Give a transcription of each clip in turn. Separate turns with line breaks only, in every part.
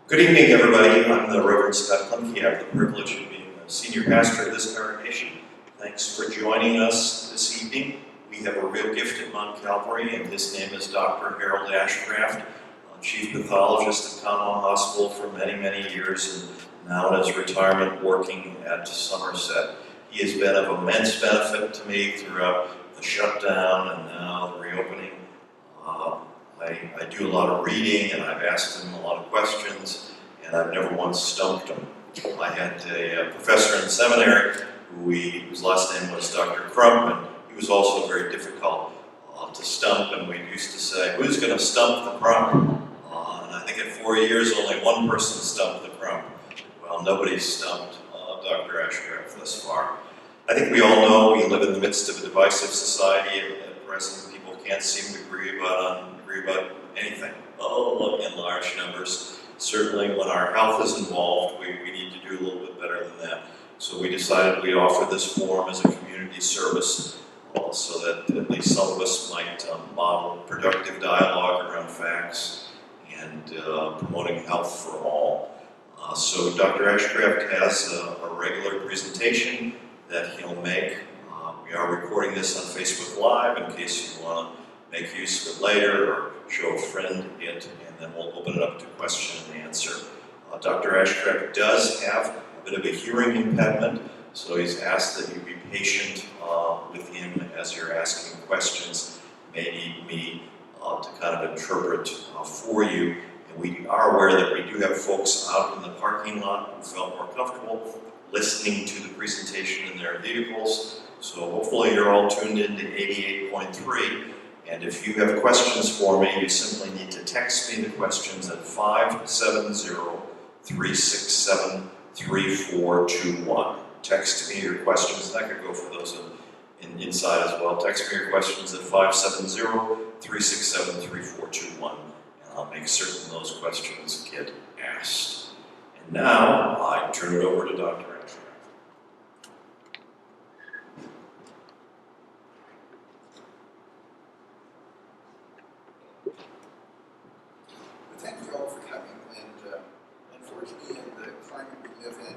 Good evening, everybody. I'm the Reverend Scott Klimke. I have the privilege of being the senior pastor of this congregation. Thanks for joining us this evening. We have a real gift at Mount Calvary, and his name is Dr. Harold Ashcraft, chief pathologist at Commonwealth Hospital for many, many years, and now in his retirement working at Somerset. He has been of immense benefit to me throughout the shutdown and now the reopening. I do a lot of reading, and I've asked him a lot of questions, and I've never once stumped him. I had a professor in seminary whose last name was Dr. Crump, and he was also very difficult to stump, and we used to say, who's going to stump the Crump? And I think at 4 years, only one person stumped the Crump. Well, nobody's stumped Dr. Ashcraft thus far. I think we all know we live in the midst of a divisive society at present. People can't seem to agree about anything, in large numbers. Certainly when our health is involved, we need to do a little bit better than that. So we decided we'd offer this forum as a community service so that at least some of us might model productive dialogue around facts and promoting health for all. So Dr. Ashcraft has a regular presentation that he'll make. We are recording this on Facebook Live in case you want to make use of it later or show a friend it, and then we'll open it up to question and answer. Dr. Ashcraft does have a bit of a hearing impediment, so he's asked that you be patient with him as you're asking questions. You may need me to kind of interpret for you. And we are aware that we do have folks out in the parking lot who felt more comfortable listening to the presentation in their vehicles. So hopefully you're all tuned in to 88.3. And if you have questions for me, you simply need to text me the questions at 570-367-3421. Text me your questions. That could go for those inside as well. Text me your questions at 570-367-3421. And I'll make certain those questions get asked. And now, I turn it over to Dr. Ashcraft.
Thank you all for coming, and unfortunately in the climate we live in,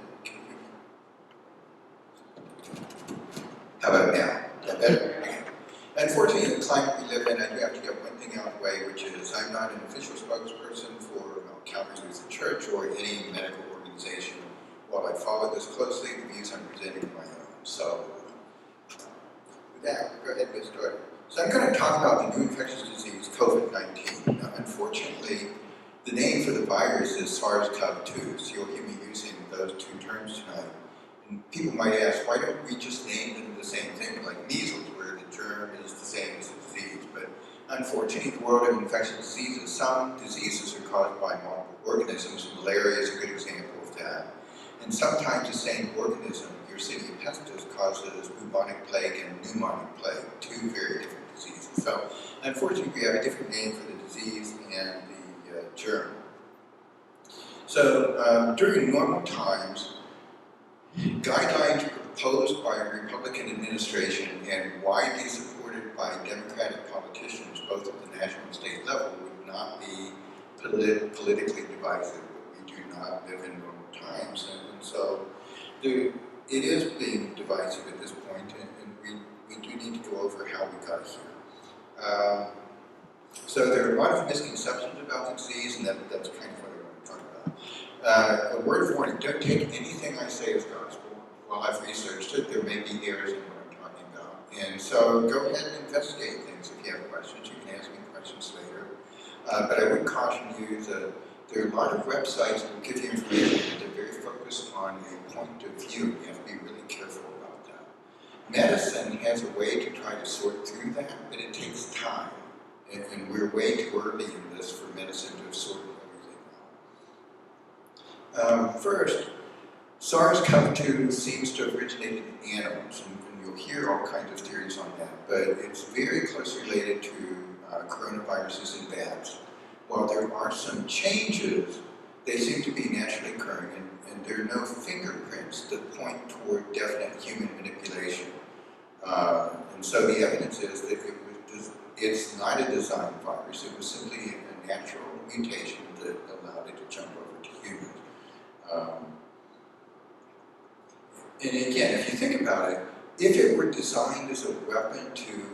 how about now? Is that better? Okay. Unfortunately in the climate we live in, I do have to get one thing out of the way, which is I'm not an official spokesperson for Calvary Lutheran Church or any medical organization. While I follow this closely, the views I'm presenting are my own. So with that, we'll go ahead and get started. So I'm going to talk about the new infectious disease, COVID-19. Now, unfortunately, the name for the virus is SARS-CoV-2, so you'll hear me using those two terms tonight. And people might ask, why don't we just name them the same thing, like measles, where the germ is the same as the disease? But unfortunately, in the world of infectious diseases, some diseases are caused by multiple organisms. Malaria is a good example of that. And sometimes the same organism, Yersinia pestis, causes bubonic plague and pneumonic plague, two very different diseases. So unfortunately, we have a different name for the disease and the germ. So during normal times, guidelines proposed by a Republican administration and widely supported by Democratic politicians, both at the national and state level, would not be politically divisive. But we do not live in normal times, and so it is being divisive at this point, and we do need to go over how we got here. So there are a lot of misconceptions about the disease, and that's kind of what I want to talk about. A word of warning, don't take anything I say as gospel. While I've researched it, there may be errors in what I'm talking about. And so go ahead and investigate things. If you have questions, you can ask me questions later. But I would caution you that there are a lot of websites that will give you information that are very focused on a point of view. You have to be really careful about that. Medicine has a way to try to sort through that, but it takes time. And we're way too early in this for medicine to have sorted everything out. First, SARS-CoV-2 seems to have originated in animals, and you'll hear all kinds of theories on that, but it's very closely related to coronaviruses in bats. While there are some changes, they seem to be naturally occurring, and there are no fingerprints that point toward definite human manipulation. And so the evidence is that it's not a design virus, it was simply a natural mutation that allowed it to jump over to humans. And again, if you think about it, if it were designed as a weapon to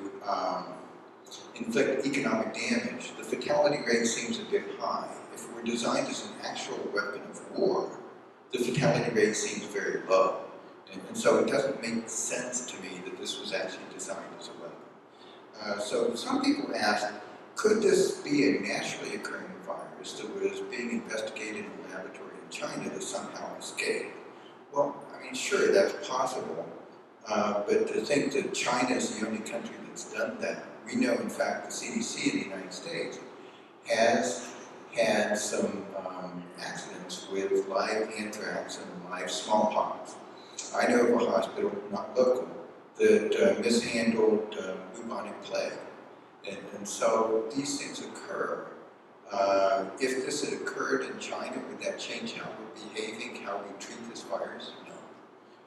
inflict economic damage, the fatality rate seems a bit high. If it were designed as an actual weapon of war, the fatality rate seems very low. And so it doesn't make sense to me that this was actually designed as a weapon. So some people ask, could this be a naturally occurring virus that was being investigated in a laboratory in China that somehow escaped? Well, I mean, sure, that's possible. But to think that China is the only country that's done that, we know, in fact, the CDC in the United States has had some accidents with live anthrax and live smallpox. I know of a hospital, not local, that mishandled bubonic plague. And so these things occur. If this had occurred in China, would that change how we're behaving, how we treat this virus? No.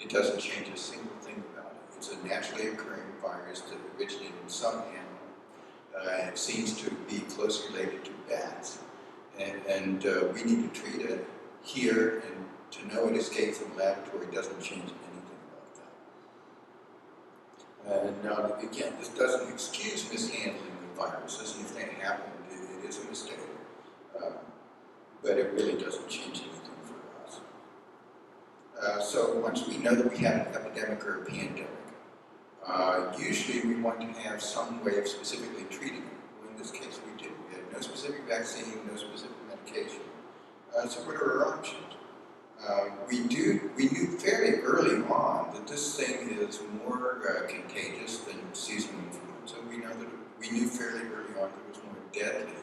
It doesn't change a single thing about it. It's a naturally occurring virus that originated in some animal. It seems to be closely related to bats. And we need to treat it here, and to know it escaped from the laboratory doesn't change anything about that. And now, again, this doesn't excuse mishandling the viruses, and if that happened, it is a mistake. But it really doesn't change anything for us. So once we know that we have an epidemic or a pandemic, usually we want to have some way of specifically treating it. Well, in this case, we did. We had no specific vaccine, no specific medication. So what are our options? We knew fairly early on that this thing is more contagious than seasonal influenza. We knew fairly early on that it was more deadly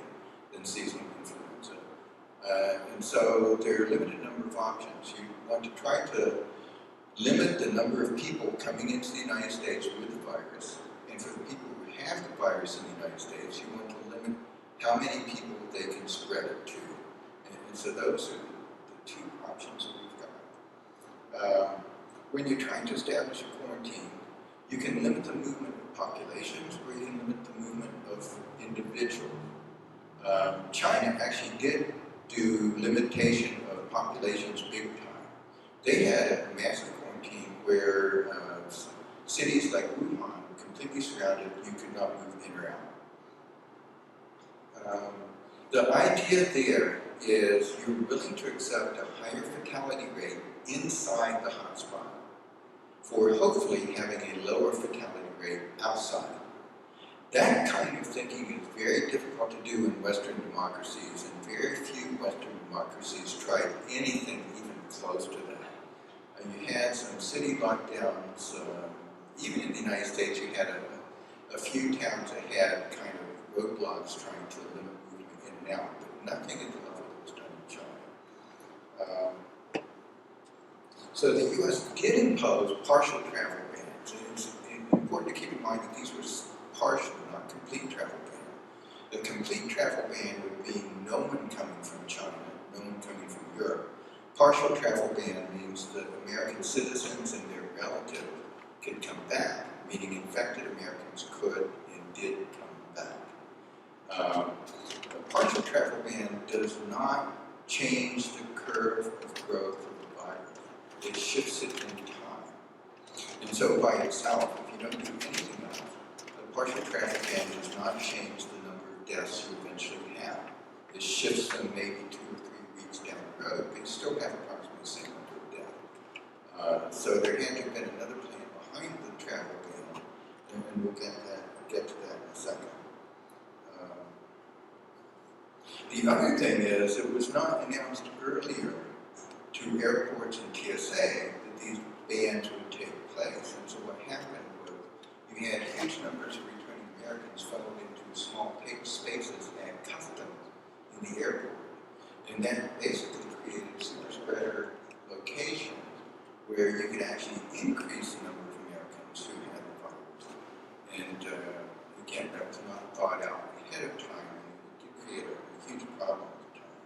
than seasonal influenza. And so there are a limited number of options. You want to try to limit the number of people coming into the United States with the virus. And for the people who have the virus in the United States, you want to limit how many people they can spread it to. And so those are the two options that we've got. When you're trying to establish a quarantine, you can limit the movement of populations, or you can limit the movement of individuals. China actually did do limitation of populations big time. They had a massive quarantine where cities like Wuhan were completely surrounded, you could not move in or out. The idea there is you're willing to accept a higher fatality rate inside the hotspot for hopefully having a lower fatality rate outside. That kind of thinking is very difficult to do in Western democracies, and very few Western democracies tried anything even close to that. And you had some city lockdowns, even in the United States you had a few towns that had kind of roadblocks trying to limit movement in and out, but nothing at the level that was done in China. So the U.S. did impose partial travel bans. It's important to keep in mind that these were partial, not complete travel ban. The complete travel ban would be no one coming from China, no one coming from Europe. Partial travel ban means that American citizens and their relatives could come back, meaning infected Americans could and did come back. The partial travel ban does not change the curve of growth of the virus. It shifts it in time. And so by itself, if you don't do anything else, the partial travel ban does not change the number of deaths you eventually have. It shifts them maybe 2 or 3 weeks down the road, but you still have approximately the same number of deaths. So there had to have been another plan behind the travel ban, and we'll get to that in a second. The other thing is, it was not announced earlier to airports and TSA that these bans would take place. And so what happened was you had huge numbers of returning Americans funneled into small spaces at customs in the airport. And that basically created super spreader locations where you could actually increase the number of Americans who had the virus. And again, that was not thought out ahead of time, and it did create a huge problem at the time.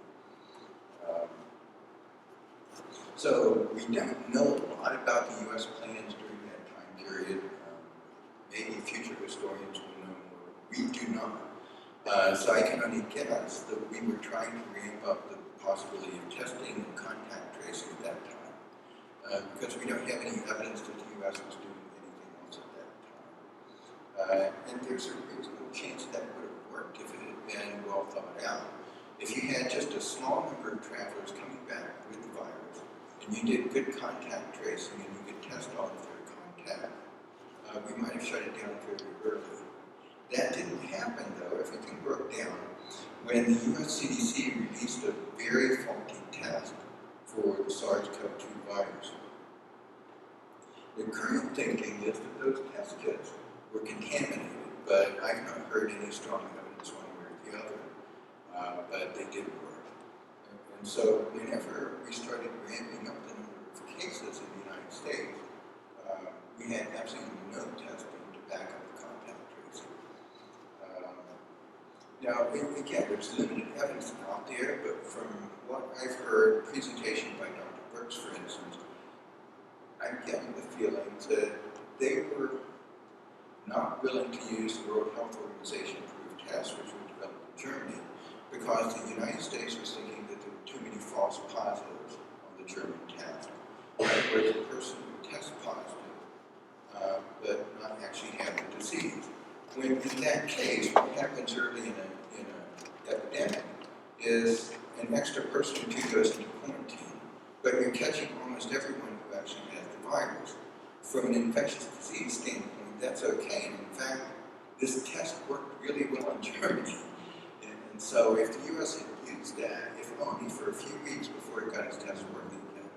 So we don't know a lot about the U.S. plans during that time period. Maybe future historians will know more. We do not. So I can only guess that we were trying to ramp up the possibility of testing and contact tracing at that time, because we don't have any evidence that the U.S. was doing anything else at that time. And there's a reasonable chance that would have worked if it had been well thought out. If you had just a small number of travelers coming back with the virus, and you did good contact tracing, and you could test all of their contact, we might have shut it down very early. That didn't happen, though. Everything broke down when the U.S. CDC released a very faulty test for the SARS-CoV-2 virus. The current thinking is that those test kits were contaminated, but I've not heard any strong evidence one way or the other, but they did work. And so whenever we started ramping up the number of cases in the United States, we had absolutely no testing to back up the contact tracing. Now, again, there's limited evidence out there, but from what I've heard, presentation by Dr. Brooks, for instance, I'm getting the feeling that they were not willing to use the World Health Organization approved tests, which were developed in Germany, because the United States was thinking that there were too many false positives on the German test. Where the person would test positive, but not actually have the disease. When in that case, what happens early in an epidemic is an extra person or two goes into quarantine, but you're catching almost everyone who actually has the virus. From an infectious disease standpoint, that's okay. And in fact, this test worked really well in Germany. And so if the U.S. had used that, if only for a few weeks before it got its test working again,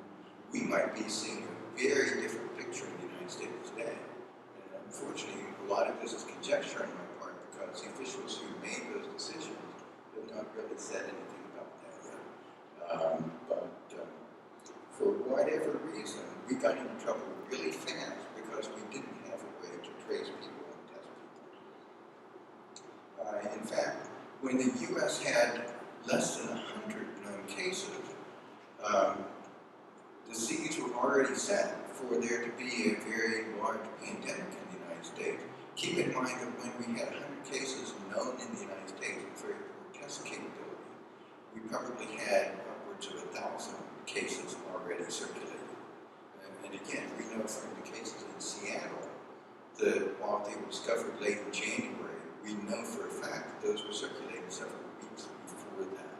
we might be seeing a very different picture in the United States today. And unfortunately, a lot of this is conjecture on my part because the officials who made those decisions have not really said anything about that yet. But for whatever reason, we got into trouble really fast because we didn't have a way to trace people and test people. In fact, when the U.S. had less than 100 known cases, the seeds were already set for there to be a very large pandemic in the United States. Keep in mind that when we had 100 cases known in the United States with very poor test capability, we probably had upwards of 1,000 cases already circulating. And again, we know from the cases in Seattle that while they were discovered late in January, we know for a fact that those were circulating several weeks before that.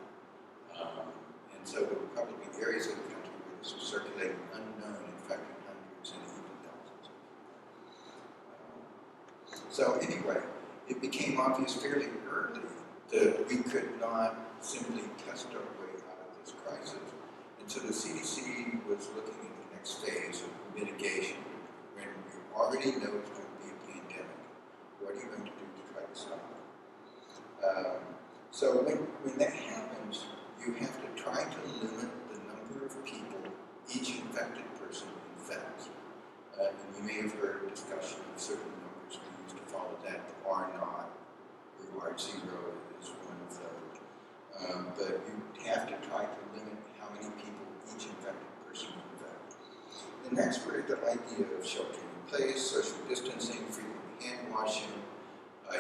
And so there were probably areas of the country where this was circulating unknown, infecting hundreds and even thousands. So anyway, it became obvious fairly early that we could not simply test our way out of this crisis. And so the CDC was looking at the next phase of mitigation. When we already know it's going to be a pandemic, what are you going to do to try to stop it? So when that happens, you have to try to limit the number of people each infected person infects. And you may have heard discussion of certain numbers we used to follow that R0, or R0 is one of those. But you have to try to limit how many people each infected person infects. And that's where the idea of sheltering in place, social distancing, frequent hand washing,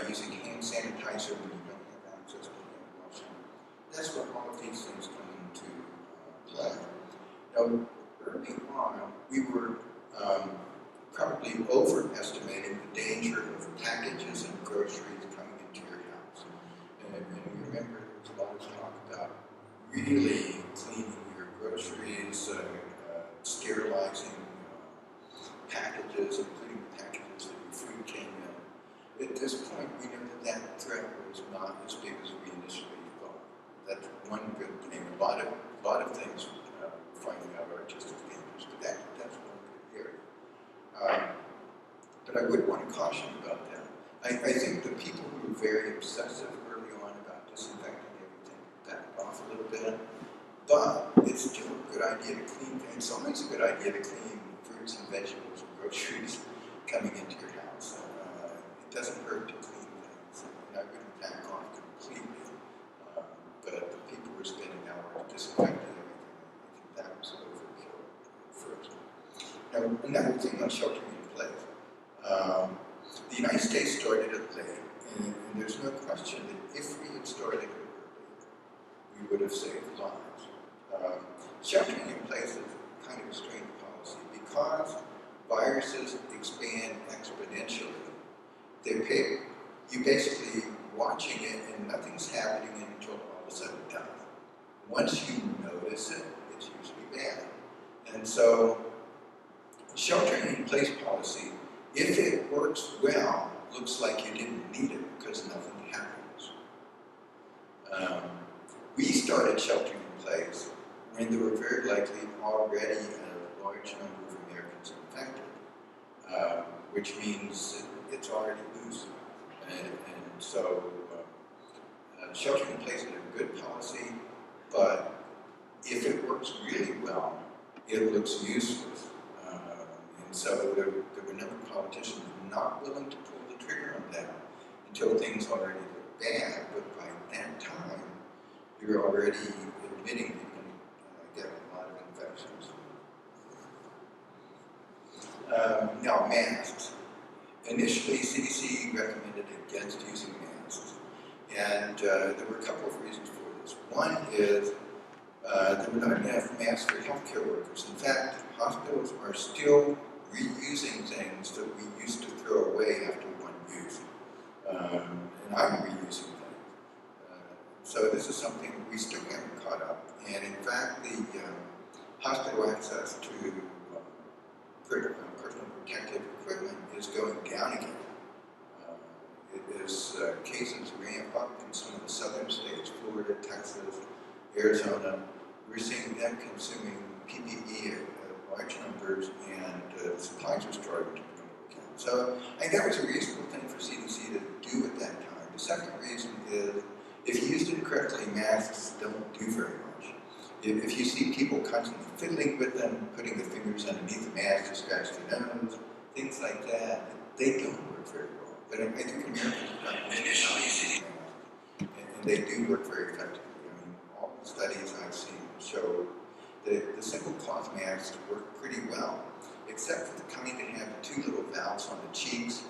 using hand sanitizer when you don't have access to hand washing, that's where all of these things come into play. Now, early on, we were probably overestimating the danger of packages and groceries coming into your house. And you remember there was a lot of talk about really cleaning your groceries, sterilizing packages, including the packages that your food came in. At this point, we know that that threat was not as big as we initially thought. That's one good thing. A lot of things we're finding out are just as dangerous, but that's one good area. But I would want to caution about that. I think the people who were very obsessive early on about disinfecting everything backed off a little bit, but it's still a good idea to clean things. It's always a good idea to clean fruits and vegetables and groceries coming into your house. It doesn't hurt to clean things. And I wouldn't back off completely, but the people were spending hours disinfecting everything. I think that was overkill first. Now, another thing on sheltering in place. The United States started it late, and there's no question that if we had started it early, we would have saved lives. Sheltering in place is kind of a strange policy because viruses expand exponentially. You basically watching it and nothing's happening until all of a sudden it does. Once you notice it, it's usually bad. And so, sheltering in place policy, if it works well, looks like you didn't need it because nothing happens. We started sheltering in place when there were very likely already a large number of Americans infected, which means it's already loose. And so sheltering in place is a good policy, but if it works really well, it looks useless. And so there were a number of politicians not willing to pull the trigger on that until things already look bad, but by that time, you're already admitting that you're going to get a lot of infections. Now, masks. Initially, CDC recommended against using masks, and there were a couple of reasons for this. One is there were not enough masks for healthcare workers. In fact, hospitals are still reusing things that we used to throw away after one use, and I'm reusing things. So this is something we still haven't caught up, and in fact, the hospital access to personal protective equipment is going down again. As cases ramp up in some of the southern states, Florida, Texas, Arizona, we're seeing them consuming PPE at large numbers, and supplies are starting to come again. So I think that was a reasonable thing for CDC to do at that time. The second reason is, if you used it correctly, masks don't do very much. If you see people constantly fiddling with them, putting the fingers underneath the mask to scratch their nose, things like that, they don't work very well. But I think Americans have done initially see and they do work very effectively. I mean, all the studies I've seen show that the simple cloth masks work pretty well, except for the kind that have the two little valves on the cheeks.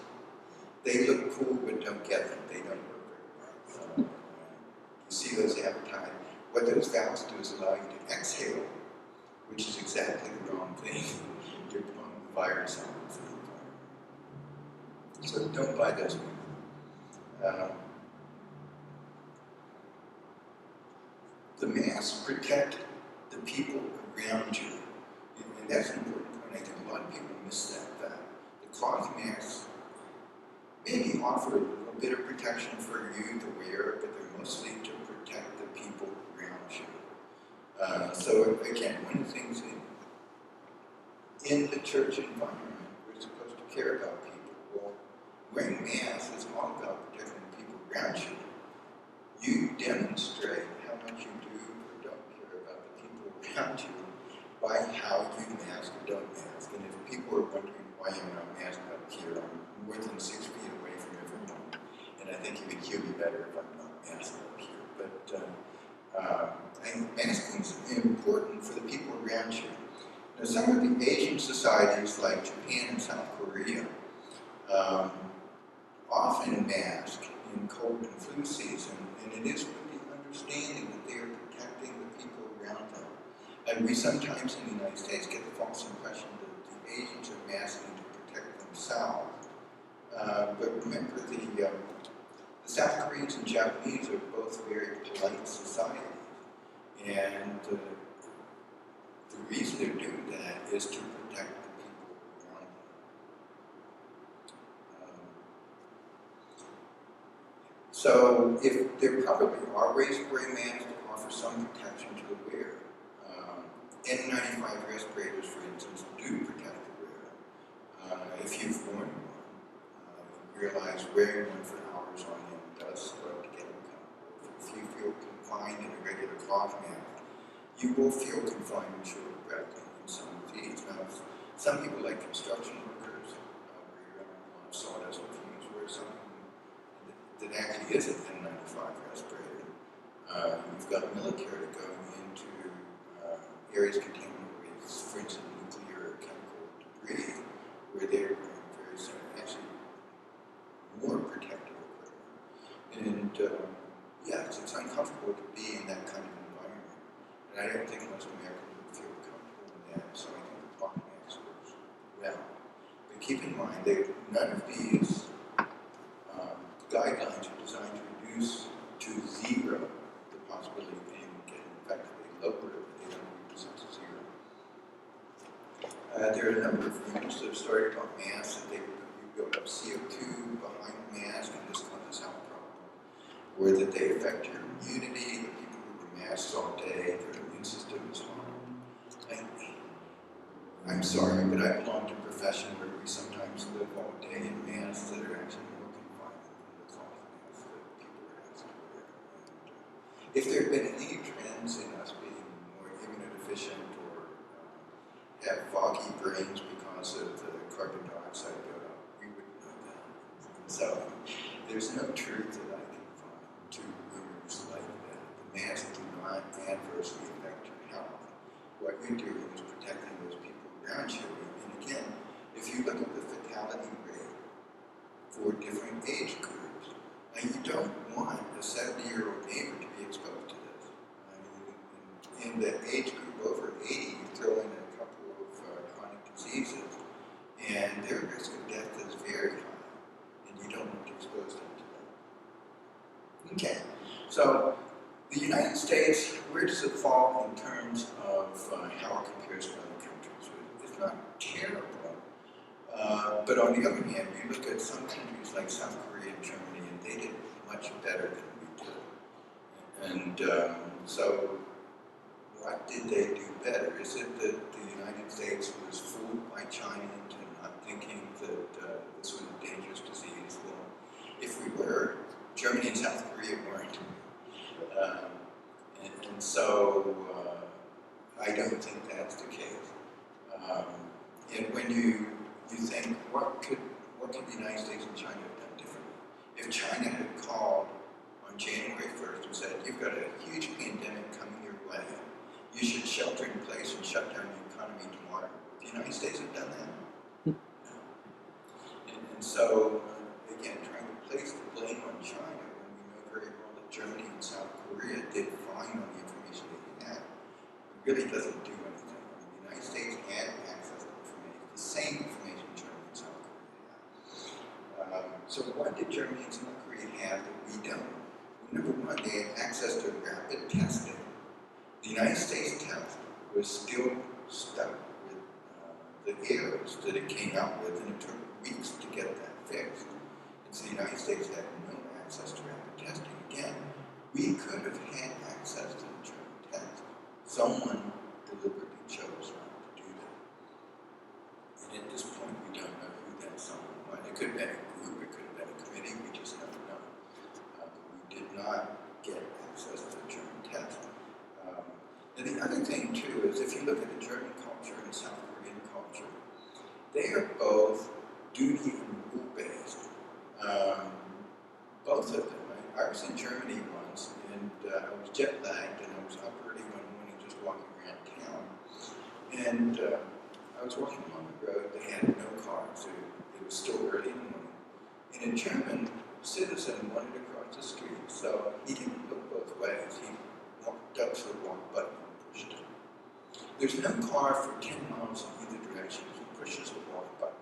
They look cool, but don't get them. They don't work very well. You see those advertised. What those valves do is allow you to exhale, which is exactly the wrong thing. You're putting the virus on the So don't buy those. The masks protect the people around you. And that's an important point. I think a lot of people miss that fact. The cloth masks maybe offer a little bit of protection for you to wear, but they're mostly to protect the people around you. So again, one of the things in the church environment, we're supposed to care about people. Well, wearing masks is all about protecting the people around you. You demonstrate how much you do or don't care about the people around you by how you mask or don't mask. And if people are wondering why I'm not masked up here, I'm more than 6 feet away from everyone. And I think you can hear me better if I'm not masked up here. But I think masking is important for the people around you. Now, some of the Asian societies like Japan and South Korea often mask in cold and flu season, and it is with the understanding that they are protecting the people around them. And we sometimes in the United States get the false impression that the Asians are masking to protect themselves. But remember, the South Koreans and Japanese are both very polite societies. And the reason they're doing that is to protect the people around them. So if there probably are ways to wear masks to offer some protection to the wearer. N95 respirators, for instance, do protect the wearer. If you've worn one, you realize wearing one for hours on end does start to get uncomfortable. If you feel confined in a regular cloth mask, you will feel confined in short breath in some of these. Now, some people like construction workers, where you're on a lot of sawdust fumes, wear something that actually is an N95 respirator. You've got military going into areas contaminated with, for instance, nuclear or chemical debris, where they're very actually more protective equipment. And yes, it's uncomfortable to be in that kind of environment. And I don't think most keep in mind that none of these guidelines are designed to reduce to zero the possibility of anyone getting infected. They lower it, but they don't reduce it to zero. There are a number of rumors that have started about masks, that you build up CO2 behind the mask and this causes health problem, or that they affect your immunity, that people who wear masks all day, their immune system is harmed. I'm sorry, but I belong to a profession where we sometimes live all day in masks that are actually more confining than the cloth masks that people are asked to wear. If there have been any trends in us being more immunodeficient or have foggy brains because of the carbon dioxide buildup, we wouldn't know that. So there's no truth that I can find to rumors like that. The masks do not adversely affect your health. What you're doing is protecting those people around you. And again, if you look at the fatality rate for different age groups, and you don't want a 70-year-old neighbor to be exposed to this. In the age group over 80, you throw in a couple of chronic diseases, and their risk of death is very high, and you don't want to expose them to that. Okay, so the United States, where does it fall in terms of how it compares to other countries? It's not terrible, but on the other hand, you look at some countries like South Korea and Germany, and they did much better than we did. And so, what did they do better? Is it that the United States was fooled by China into not thinking that this was a dangerous disease? Well, if we were, Germany and South Korea weren't. And so I don't think that's the case. And when you think, what could the United States and China have done differently? If China had called on January 1st and said, you've got a huge pandemic coming your way, you should shelter in place and shut down the economy tomorrow. Would the United States have done that? No. And so, again, trying to place the blame on China when we know very well that Germany and South Korea did fine on the information they had, it really doesn't do anything. The United States had access to information, the same information Germany and South Korea had. So what did Germany and South Korea have that we don't? Well, number one, they had access to rapid testing. The United States test was still stuck with the errors that it came out with, and it took weeks to get that fixed. And so the United States had no access to rapid testing. Again, we could have had access to the German test. Someone deliberately chose not to do that. And at this point, we don't know who that someone was. It could have been a group, it could have been a committee, we just don't know. We did not get access to the German test. And the other thing, too, is if you look at the German culture and South Korean culture, they are both duty and rule-based. Both of them. I was in Germany once, and I was jet-lagged, and I was up early one morning just walking around town. And I was walking along the road, they had no cars, it was still early in the morning. And a German citizen wanted to cross the street, so he didn't look both ways. He walked up to the walk button and pushed it. There's no car for 10 miles in either direction. He pushes the walk button,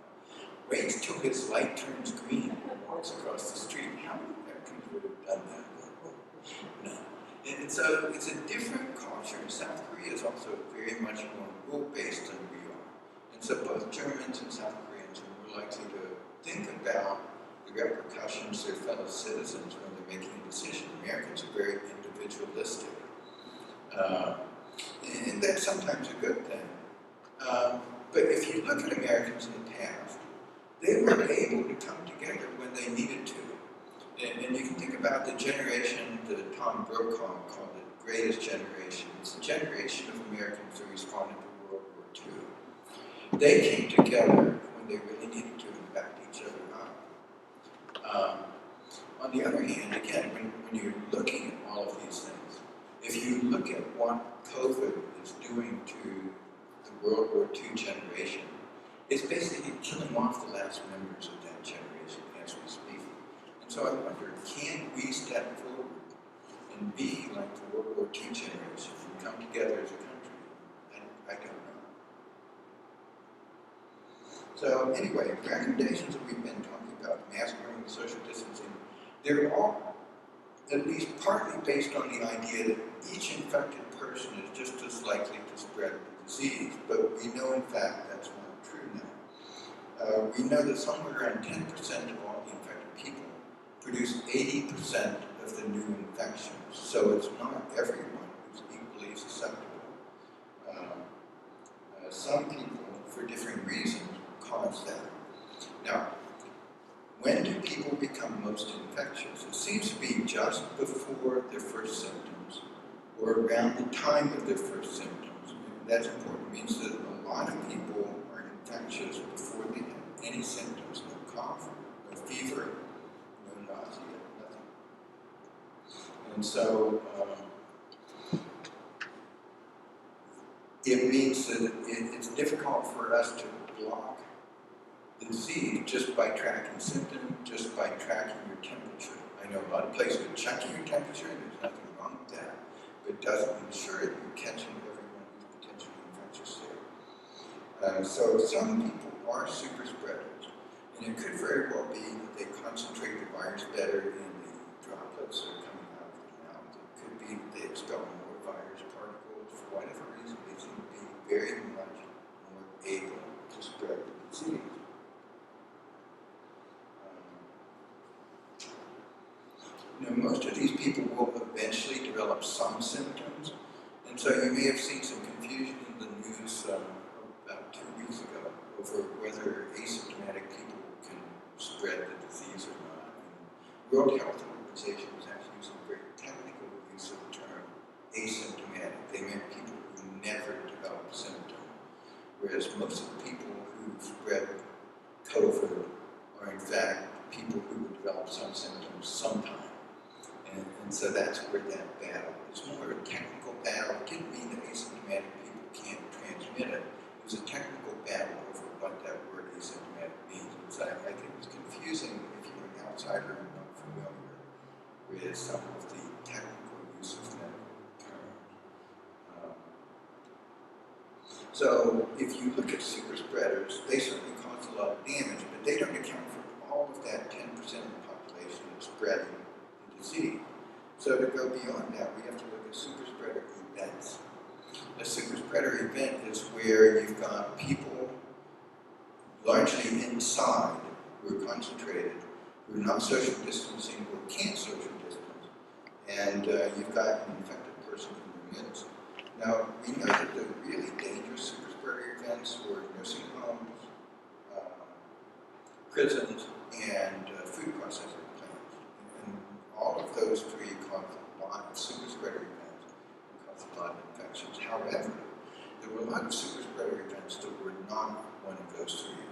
waits till his light turns green, and walks across the street. How many Americans would have done that? No. And so it's a different culture. South Korea is also very much more rule-based than we are. And so both Germans and South Koreans are more likely to think about the repercussions to their fellow citizens when they're making a decision. Americans are very individualistic. And that's sometimes a good thing. But if you look at Americans in the past, they were able to come together when they needed to. And you can think about the generation that Tom Brokaw called the greatest generation. It's the generation of Americans who responded to World War II. They came together when they really needed to and backed each other up. On the other hand, again, when you're looking at all of these things, if you look at what COVID is doing to the World War II generation, it's basically killing off the last members of that generation as we speak. And so I wonder, can we step forward and be like the World War II generation and come together as a country? I don't know. So anyway, recommendations that we've been talking about, mask wearing, social distancing, they're all at least partly based on the idea that each infected person is just as likely to spread the disease, but we know in fact that's not true now. We know that somewhere around 10% of all the infected people produce 80% of the new infections, so it's not everyone who's equally susceptible. Some people, for different reasons, cause that. Now, when do people become most infectious? It seems to be just before their first symptoms, or around the time of their first symptoms. And that's important. It means that a lot of people are infectious before they have any symptoms, no cough, no fever, no nausea, nothing. And so, it means that it's difficult for us to block the disease just by tracking symptoms, just by tracking your temperature. I know a lot of places are checking your temperature, and there's nothing wrong with that, but it doesn't ensure that you're catching everyone who's potentially infectious there. So some people are super spreaders, and it could very well be that they concentrate the virus better in the droplets that are coming out of their mouth. It could be that they expel more virus particles. For whatever reason, they seem to be very much more able to spread the disease. Most of these people will eventually develop some symptoms, and so you may have seen some confusion in the news about 2 weeks ago over whether asymptomatic people can spread the disease or not. And the World Health Organization was actually using a very technical use of the term asymptomatic. They meant people who never develop symptoms, whereas most of the people who spread COVID are in fact people who would develop some symptoms sometime. And so that's where that battle is more a technical battle. It didn't mean that asymptomatic people can't transmit it. It was a technical battle over what that word asymptomatic means. And so I think it was confusing if you're an outsider and not familiar with some of the technical use of medical terms. So if you look at super spreaders, they certainly cause a lot of damage, but they don't account for all of that 10% of the population that's spreading the disease. So to go beyond that, we have to look at super spreader events. A super spreader event is where you've got people largely inside who are concentrated, who are not social distancing or can't social distance, and you've got an infected person in the midst. Now, we know that the really dangerous super spreader events were nursing homes, prisons, and food processing plants. And all of those three cause a lot of super spreader events and cause a lot of infections. However, there were a lot of super spreader events that were not one of those three.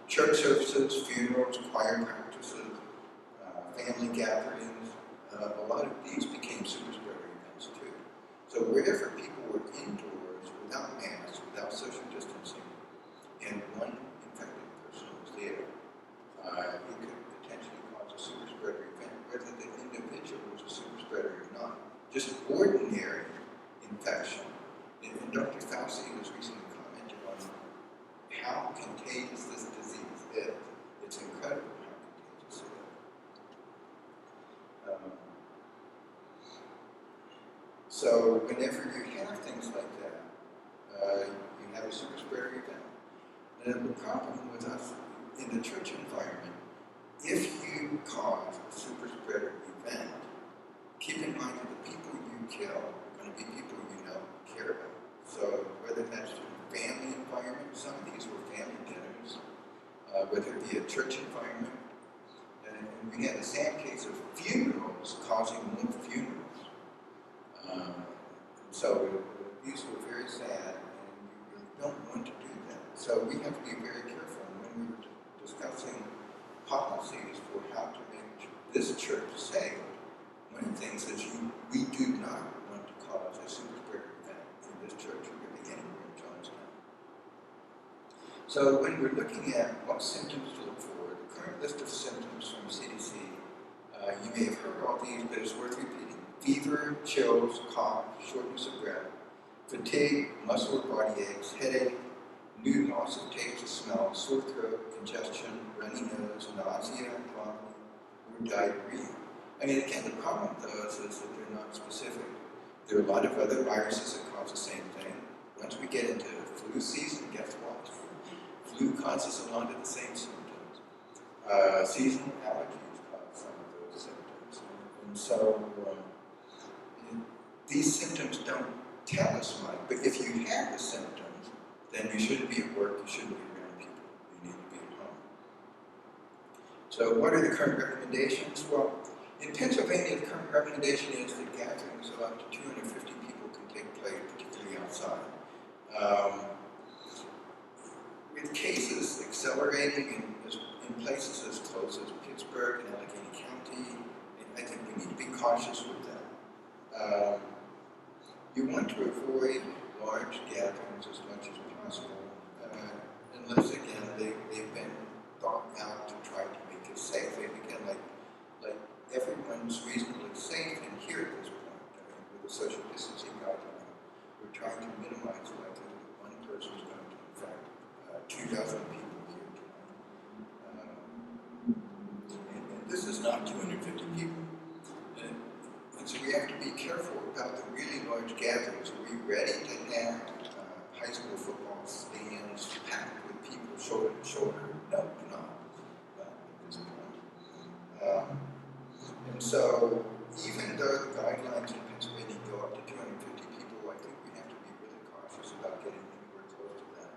Church services, funerals, choir practices, family gatherings, a lot of these became super spreader events too. So wherever people were indoors without masks, without social distancing, and one infected person was there, it could potentially cause a super spreader event, whether the individual was a super spreader or not. Just ordinary infection. And Dr. Fauci has recently commented on how contagious this disease is. It's incredible how contagious it is. So whenever you have things like that, you have a super spreader event. And the problem with us in the church environment, if you cause a super spreader event, keep in mind that the people you kill are going to be people you know and care about. So whether that's in a family environment, some of these were family dinners, whether it be a church environment, and we had a sad case of funerals causing more funerals. So these were very sad, and you really don't want to do that. So we have to be very careful when we were discussing policies for how to make this church safe. One of the things is we do not want to cause a super spreader event in this church or really anywhere in Johnstown. So when we're looking at what symptoms to look for, the current list of symptoms from CDC, you may have heard all these, but it's worth repeating. Fever, chills, cough, shortness of breath, fatigue, muscle or body aches, headache, new loss of taste or smell, sore throat, congestion, runny nose, nausea, vomiting, or diarrhea. I mean, again, the problem with those is that they're not specific. There are a lot of other viruses that cause the same thing. Once we get into flu season, guess what? Flu causes a lot of the same symptoms. Seasonal allergies cause some of those symptoms. And so these symptoms don't tell us much, but if you have the symptoms, then you shouldn't be at work, you shouldn't be around people, you need to be at home. So what are the current recommendations? Well, in Pennsylvania, the current recommendation is that gatherings of up to 250 people can take place, particularly outside. With cases accelerating in places as close as Pittsburgh and Allegheny County, I think we need to be cautious with that. You want to avoid large gatherings as much as possible, unless again they've been thought out to try to make it safe. And again, like everyone's reasonably safe in here at this point. I mean, with the social distancing guideline, we're trying to minimize the likelihood that one person is going to infect 2,000 people here tonight. And this is not 250 people. And so we have to be careful about the really large gatherings. Are we ready to have high school football stands packed with people shoulder to shoulder? No, we're not at this point. And so even though the guidelines in Pennsylvania go up to 250 people, I think we have to be really cautious about getting anywhere close to that.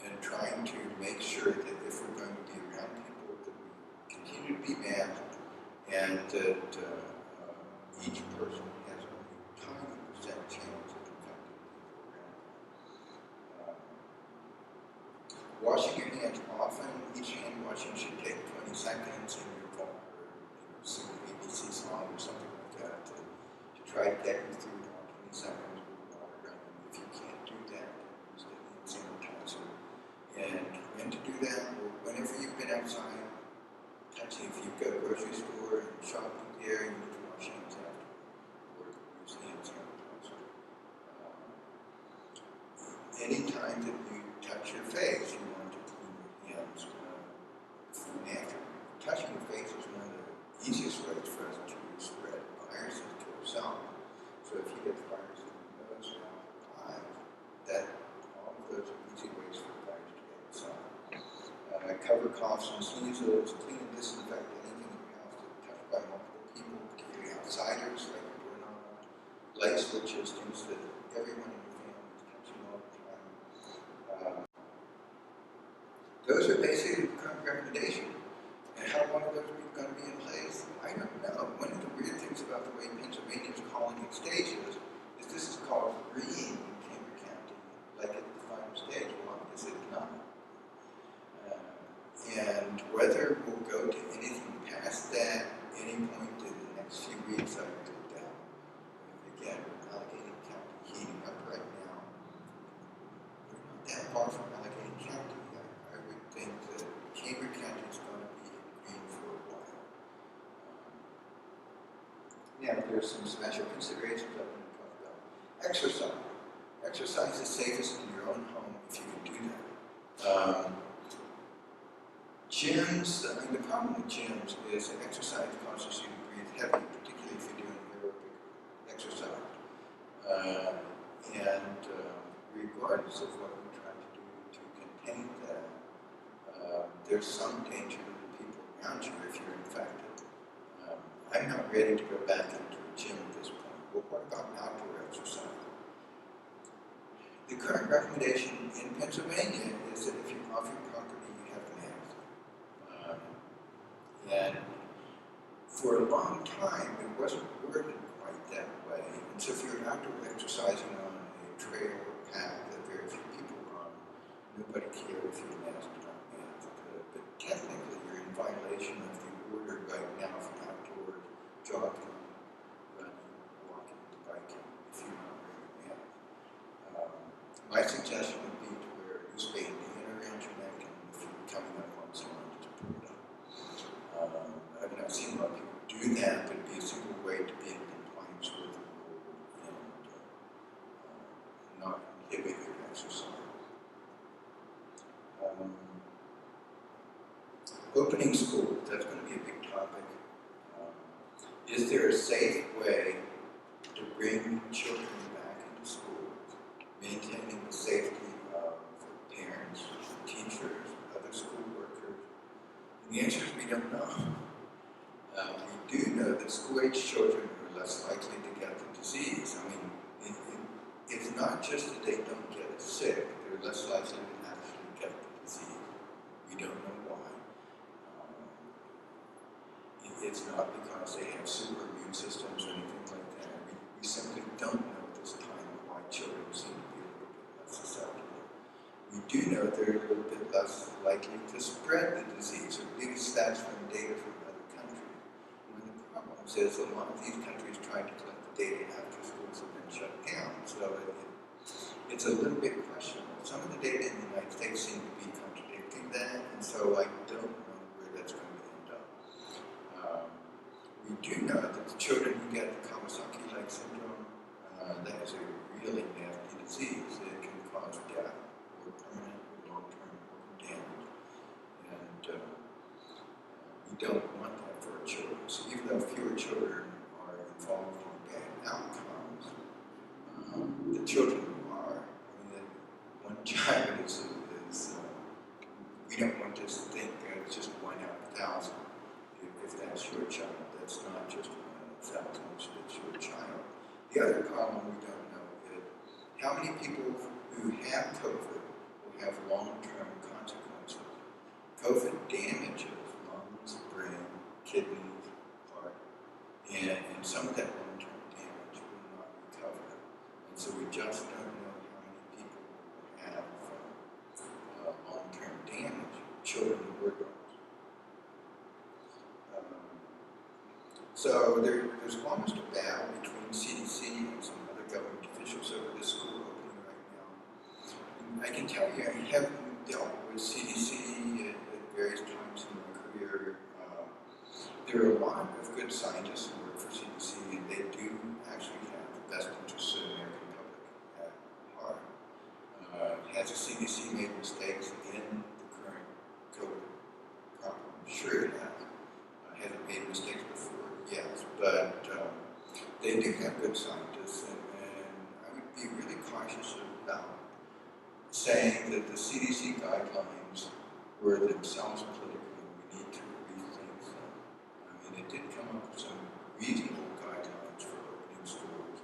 And trying to make sure that if we're going to be around people, that we continue to be masked and that each person has only a tiny percent chance of infecting people around them. Washing your hands often, each hand washing should take 20 seconds in your phone or sing an ABC song or something like that to try to get you through 20 seconds with water running. If you can't do that, use the hand sanitizer. And when to do that, well, whenever you've been outside, touching, if you go to the grocery store and shopping there, you need to wash hands after, or use hand sanitizer. Anytime that you touch your face, you want to clean your hands before and after. Touching your face is one of the easiest ways for us to spread viruses to ourselves. So if you get the virus in your nose or eyes, that all of those are easy ways for the virus to get inside. Cover coughs and sneezes, clean and disinfect anything in your house that's touched by multiple people, particularly outsiders, like your doorknob, light switches, things that everyone in your family is touching all the time. Those are basically the current recommendation. And how long are those going to be in place? I don't know. One of the weird things about the way Pennsylvania is calling its stages is this is called green in Calvary County, like at the final stage. Well, this is not. And whether we'll go to anything past that at any point in the next few weeks, I really doubt. Again, Allegheny County heating up right now. We're not that far from Allegheny County. I would think that Calvary County is going to be green for a while. Now, there's some special considerations I want to talk about. Exercise. Exercise is safest in your own home if you can do that. Gyms, I mean, the problem with gyms is that exercise causes you to breathe heavy, particularly if you're doing aerobic exercise. Regardless of what we're trying to do to contain that, there's some danger to the people around you if you're infected. I'm not ready to go back into a gym at this point. But what about outdoor exercise? The current recommendation in Pennsylvania is that if you're off your property, you have to mask. And for a long time, it wasn't worded quite that way. And so if you're outdoor exercising on a trail or path that very few people are on, nobody cares if you're masked or not masked. But technically, you're in violation of the order right now for outdoors, jogging, running, walking, biking, if you're not wearing a mask. My suggestion would be to wear a newspaper around your neck, and if you're coming up on someone, to pull it up. I've not seen a lot of people do that, but it'd be a simple way to be in compliance with the rule and not inhibit your exercise. Opening school, that's going to be a big topic. Is there a safe way to bring children back into school, maintaining the safety of parents, teachers, other school workers? And the answer is we don't know. We do know that school-age children are less likely to get the disease. I mean, it's not just that they don't get sick, they're less likely to actually get the disease. We don't know why. It's not because they have super immune systems or anything like that. We simply don't know at this time why children seem to be a little bit less susceptible. We do know they're a little bit less likely to spread the disease, or at least that's from data from other countries. One of the problems is a lot of these countries trying to collect the data after schools have been shut down, so it's a little bit questionable. Some of the data in the United States seem to be contradicting that, and so I don't know where that's going to end up. We do know that the children who get the Kawasaki-like syndrome, that is a really nasty disease. It can cause death or permanent or long-term damage. And we don't want that for our children. So even though fewer children are involved in bad outcomes, the children who are, I mean, one child is we don't want to think that it's just 1 out of 1,000. If that's your child, that's not just 1 out of 1,000, it's your child. The other problem we don't know is how many people who have COVID will have long-term consequences. COVID damages lungs, brain, kidneys, heart, and some of that long-term damage will not recover. And so we just don't know how many people will have long-term damage, children who were adults. So there's almost a battle between CDC and some other government officials over this school opening right now. And I can tell you, I have dealt with CDC at various times in my career. There are a lot of good scientists who work for CDC, and they do actually have the best interests of the American public at heart. Has the CDC made mistakes in the current COVID problem? Sure it has. Have it made mistakes before? Yes, but they do have good scientists, and I would be really cautious about saying that the CDC guidelines were themselves political and we need to rethink them. I mean, it did come up with some reasonable guidelines for opening schools,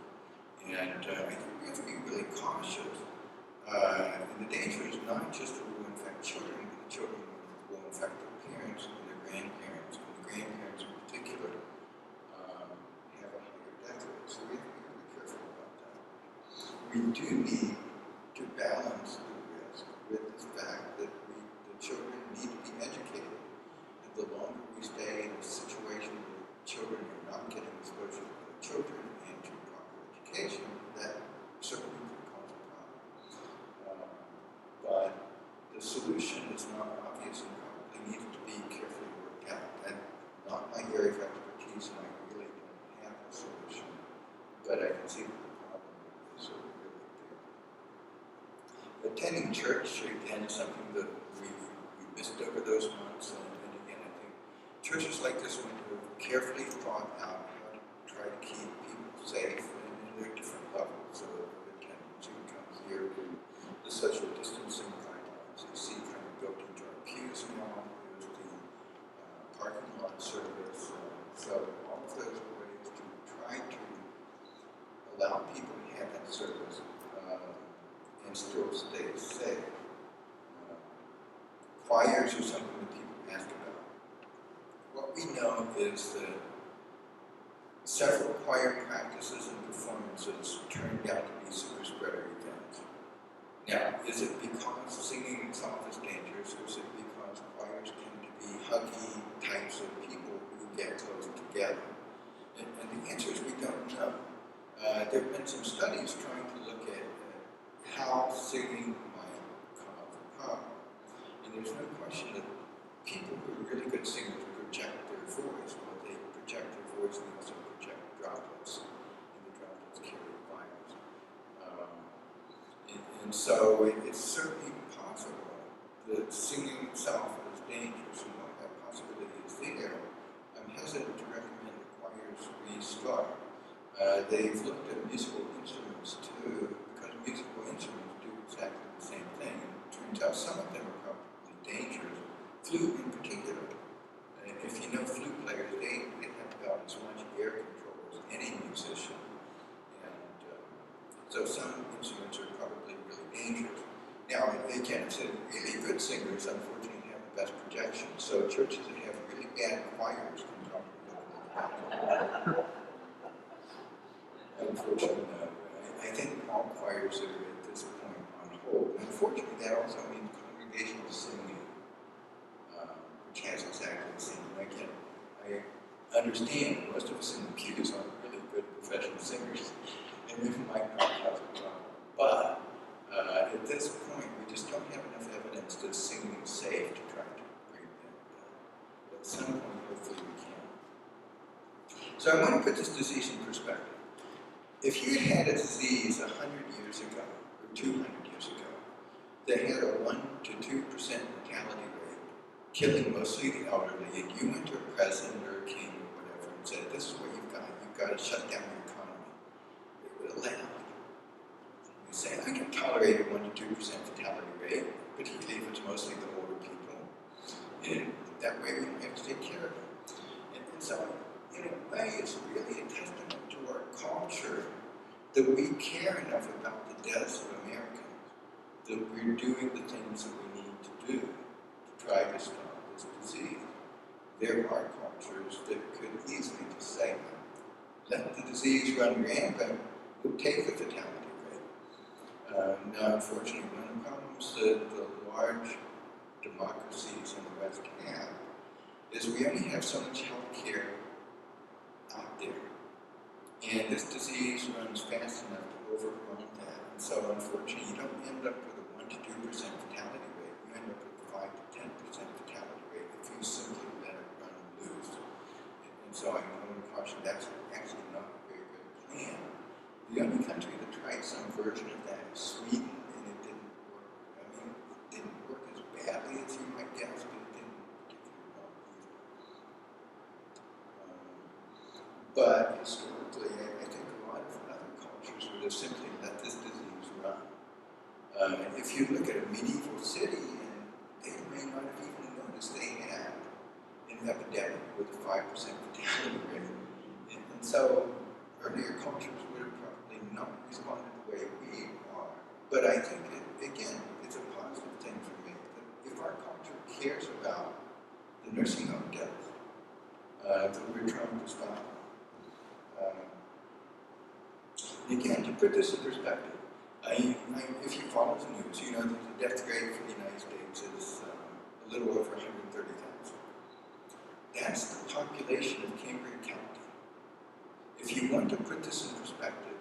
and I think we have to be really cautious. And the danger is not just that it will infect children, but the children will infect their parents and their grandparents, and the grandparents in particular have a higher death rate. So we have to be really careful about that. We do need to balance the risk with the fact that the children need to be educated. And the longer we stay in a situation where children are not getting exposure to other children and to proper education, that certainly can cause a problem. But the solution is not obvious and probably needs to be carefully worked out. And not my area of expertise, and I really don't have a solution, but I can see that the problem is really big. Attending church, again, is something that we've missed over those months, and again, I think churches like this one have carefully thought out how to try to keep people safe, and there are different levels of attendance. You can come here to the social distancing guidelines. You see kind of built into our pews now. There's the parking lot service. So all of those ways to try to allow people to have that service and still stay safe. Choirs are something that people ask about. What we know is that several choir practices and performances turned out to be super spreader events. Now, is it because singing itself is dangerous, or is it because choirs tend to be huggy types of people who get close together? And the answer is we don't know. There have been some studies trying to look at how singing might cause a problem. And there's no question that people who are really good singers project their voice. Well, they project their voice and also project droplets, and the droplets carry the virus. And so it's certainly possible that that singing itself is dangerous and what that possibility is there, I'm hesitant to recommend the choirs restart. They've looked at musical instruments too, because musical instruments do exactly the same thing. It turns out some of them are probably dangerous. Flute in particular. If you know flute players, they have about as much air control as any musician. And so some instruments are probably really dangerous. Now, again, so really good singers unfortunately have the best projection. So churches that have really bad choirs can probably look like that. Unfortunately, I think all choirs are at this point on hold. Unfortunately, that also means congregational singing, which has exactly the same. Again, I understand most of us in the pews aren't really good professional singers, and we might not cause a problem. But at this point, we just don't have enough evidence that singing is safe to try to bring that down. But at some point, hopefully we can. So I want to put this disease in perspective. If you had a disease 100 years ago, or 200 years ago, that had a 1% to 2% mortality rate, killing mostly the elderly, and you went to a president or a king or whatever and said, this is what you've got to shut down your economy, they would have laughed. You say, I can tolerate a 1% to 2% fatality rate, particularly if it's mostly the older people, and that way we don't have to take care of them. And so, in a way, it's really a testament to our culture that we care enough about the deaths of Americans, that we're doing the things that we need to do to try to stop this disease. There are cultures that could easily just say, let the disease run rampant, we'll take the fatality rate. Now, unfortunately, one of the problems that the large democracies in the West have is we only have so much health care out there. And this disease runs fast enough to overwhelm that. And so, unfortunately, you don't end up with a 1% to 2% fatality rate. You end up with a 5% to 10% fatality rate if you simply let it run loose. And so, I want to caution that's actually not a very good plan. The only country that tried some version of that is Sweden, and it didn't work. I mean, it didn't work as badly as you might guess, but it didn't particularly well either. But historically, I think a lot of other cultures would have simply let this disease run. If you look at a medieval city, and they may not have even noticed they had an epidemic with a 5% fatality rate. And so earlier cultures would have probably not responded the way we are. But I think, again, it's a positive thing for me that if our culture cares about the nursing home deaths, that we're trying to stop. Again, to put this in perspective, if you follow the news, you know that the death rate for the United States is a little over 130,000. That's the population of Calvary County. If you want to put this in perspective,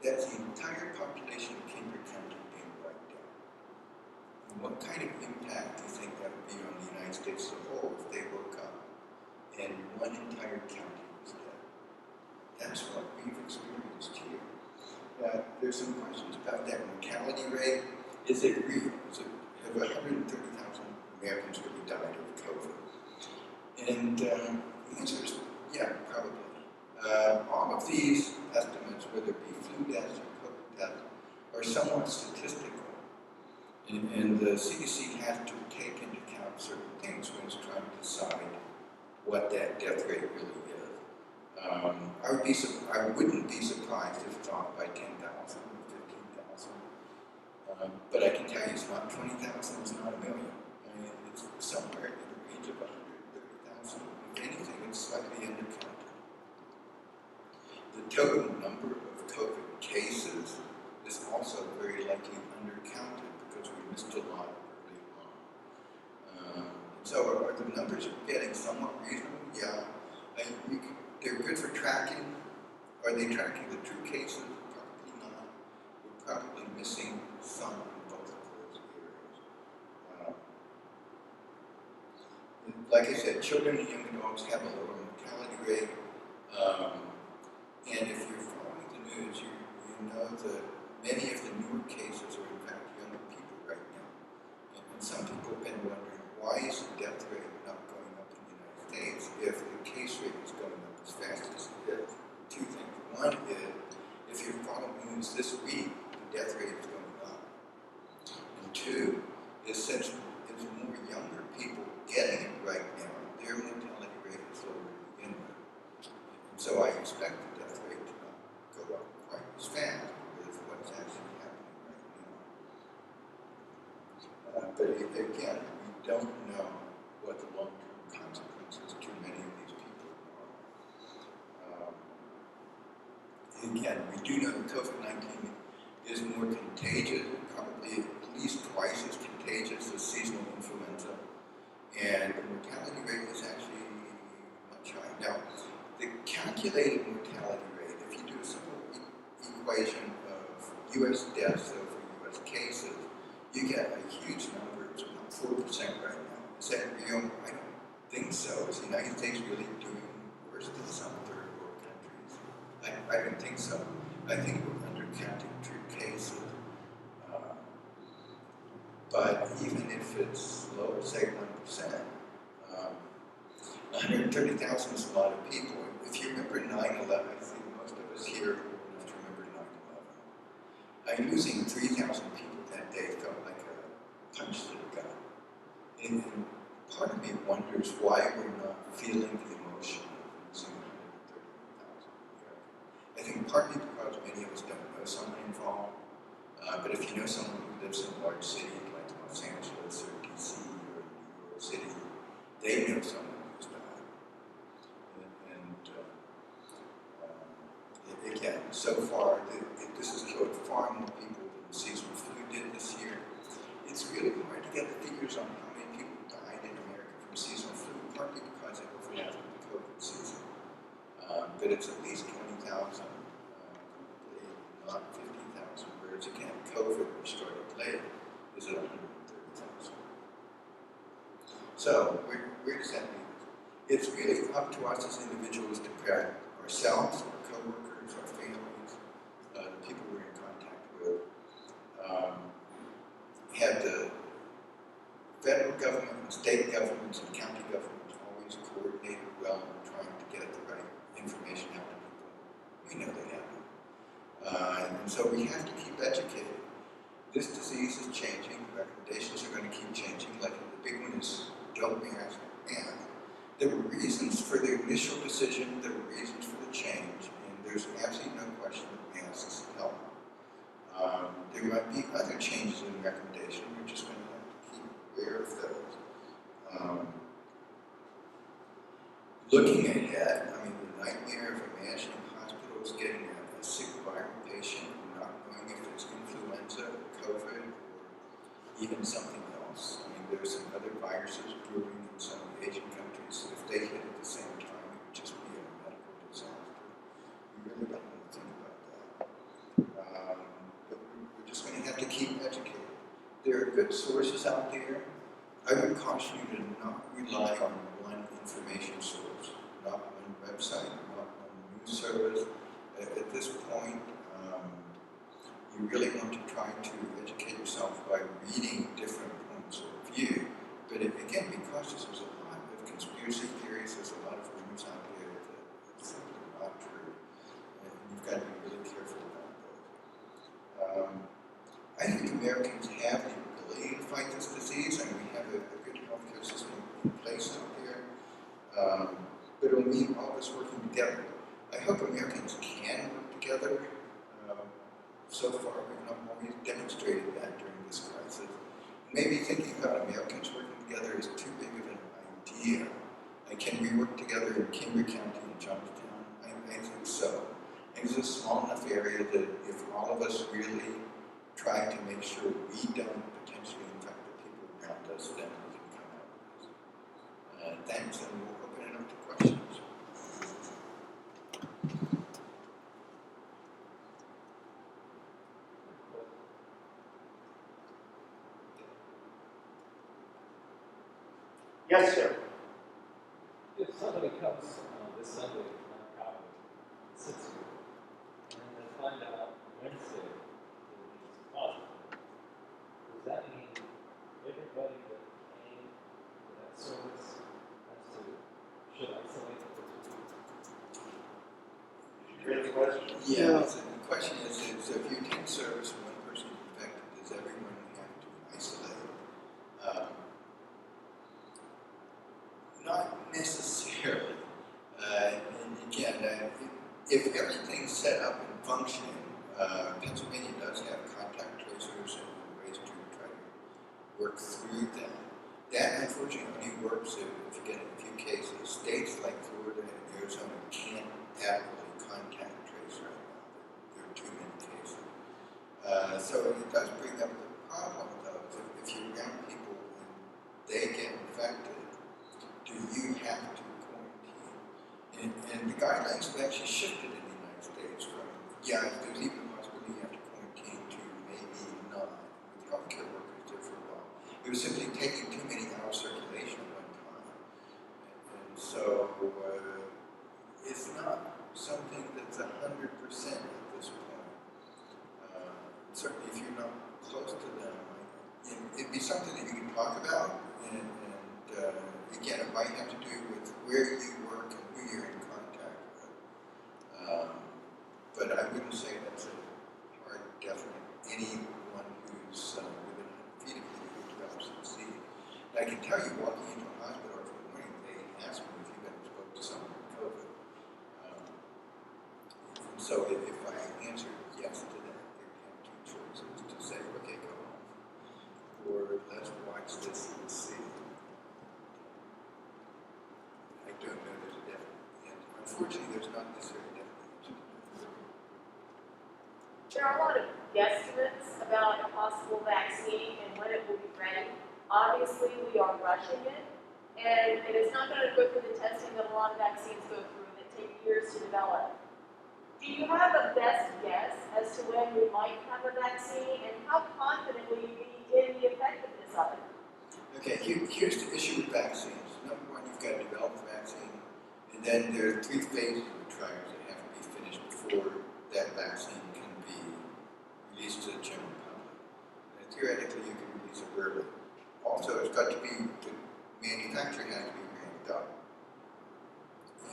that's the entire population of Calvary County being wiped out. And what kind of impact do you think that would be on the United States as a whole if they woke up and one entire county was dead? That's what we've experienced here. There's some questions about that mortality rate. Is it real? Have 130,000 Americans really died of COVID? And the answer is, yeah, probably. All of these estimates, whether it be flu deaths or COVID deaths, are somewhat statistical. And the CDC has to take into account certain things when it's trying to decide what that death rate really is. I wouldn't be surprised if it's off by 10,000 or 15,000. But I can tell you it's not 20,000, it's not a million. I mean, it's somewhere in the range of 130,000. If anything, it's slightly undercounted. The total number of COVID cases is also very likely undercounted because we missed a lot early on. So are the numbers we're getting somewhat reasonable? Yeah. They're good for tracking. Are they tracking the true cases? Probably not. We're probably missing some in both of those areas. Like I said, children and young adults have a lower mortality rate. And if you're following the news, you know that many of the newer cases are in fact younger people right now. And some people have been wondering, why is the death rate not going up in the United States if the case rate is going up as fast as it is? Two things. One is, if you follow news this week, the death rate is going up. And two is, since there's more younger people getting it right now, their mortality rate is lower to begin with. And so I expect the death rate to not go up quite as fast with what's actually happening right now. But again, we don't know what the long-term consequences to many of these people are. Again, we do know that COVID-19 is more contagious, probably at least twice as contagious as seasonal influenza, and the mortality rate is actually much higher. Now, the calculated mortality rate, if you do a simple equation of U.S. deaths over U.S. cases, you get a huge number. It's about 4% right now. Is that real? I don't think so. Is the United States really doing worse than some third world countries? I don't think so. I think we're undercounting true cases. But even if it's low, say 1%, 130,000 is a lot of people. If you remember 9/11, I think most of us here are old enough to remember 9/11. Losing 3,000 people that day felt like a punch to the gut. And part of me wonders why we're not feeling the emotion of losing 130,000. I think partly because many of us don't know someone involved. But if you know someone who lives in a large city like Los Angeles or DC or New York City, they know someone who's died. And again, so far, this has killed far more people than the seasonal flu did this year. It's really hard to get the figures on how many people died in America from seasonal flu, partly because it overlapped with the COVID season. But it's at least 20,000, probably not 50,000, whereas again, COVID, which started late, is at 130,000. So, where does that leave us? It's really up to us as individuals to prepare ourselves, our co-workers, our families, the people we're in contact with. Had the federal government and state governments and county governments always coordinated well in trying to get the right information out to people? We know they haven't. And so we have to keep educated. This disease is changing. Recommendations are going to keep changing. Like the big one is don't mask. And there were reasons for the initial decision. There were reasons for the change. And there's absolutely no question that masks help. There might be other changes in recommendation. We're just going to have to keep aware of those. Looking ahead, I mean, the nightmare of imagining hospitals getting a sick viral patient and not knowing if it's influenza, COVID, or even something else. I mean, there's some other viruses brewing in some Asian countries. If they hit at the same time, it would just be a medical disaster. We really don't want to think about that. But we're just going to have to keep educated. There are good sources out there. I would caution you to not rely on one information source, not one website, not one news service. At this point, you really want to try to educate yourself by reading different points of view. But again, be cautious. There's a lot of conspiracy theories. There's a lot of rumors out there that simply not true. And you've got to be really careful about those. I think Americans have the ability to fight this disease, and we have a good healthcare system in place out there. But it'll mean all of us working together. I hope Americans can work together. So far, we've not always demonstrated that during this crisis. Maybe thinking about Americans working together is too big of an idea. Can we work together in Calvary County and Johnstown? I think so. And it's a small enough area that if all of us really try to make sure we don't potentially infect the people around us, then we can come out of this. Thanks, and we'll open it up to questions.
Yes, sir.
If somebody comes this Sunday to my college, sits here, and they find out Wednesday that he's positive, does that mean everybody
Yeah, so the question is if you attend service and one person is infected, does everyone have to isolate? Not necessarily. And again, if everything's set up and functioning, Pennsylvania does have contact tracers and ways to try to work through that. That unfortunately only works if you get a few cases. States like Florida and Arizona can't adequately contact trace right now. There are too many cases. So it does bring up the problem though, if you're around people and they get infected, do you have to quarantine? And the guidelines have actually shifted in the United States from, yeah, if there's even a possibility you have to quarantine to maybe not. With healthcare workers there for a while. It was simply taking too many out of circulation at one time. And so it's not something that's 100% at this point. Certainly if you're not close to them, it'd be something that you can talk about, and again, it might have to do with where you work and who you're in contact with. But I wouldn't say that's a hard, definite, anyone who's within 100 feet of you who develops the disease. And I can tell you, walking into a hospital every morning, they ask me if you've been exposed to someone with COVID. And so if I answer yes to that, they would have two choices to say, okay, go home, or let's watch this and see. I don't know there's a definite answer. Unfortunately, there's not necessarily a definite answer to that.
There are a lot of guesstimates about a possible vaccine and when it will be ready. Obviously, we are rushing it, and it is not going to go through the testing that a lot of vaccines go through that take years to develop. Do you have a best guess as to when we might have a vaccine, and how confident will you be in the effectiveness of it?
Okay, here's the issue with vaccines. Number one, you've got to develop the vaccine, and then there are 3 phases of the trials that have to be finished before that vaccine can be released to the general public. And theoretically, you can release it early. Also, it's got to be, the manufacturing has to be ramped up.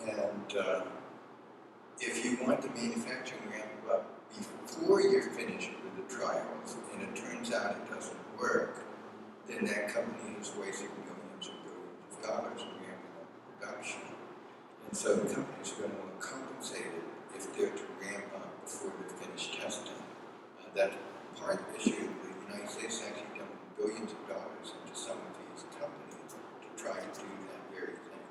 And if you want the manufacturing ramped up before you're finished with the trials, and it turns out it doesn't work, then that company is wasting millions or billions of dollars in ramping up production. And so the companies are going to want compensated if they're to ramp up before they're finished testing. That's part of the issue. The United States actually dumped billions of dollars into some of these companies to try to do that very thing,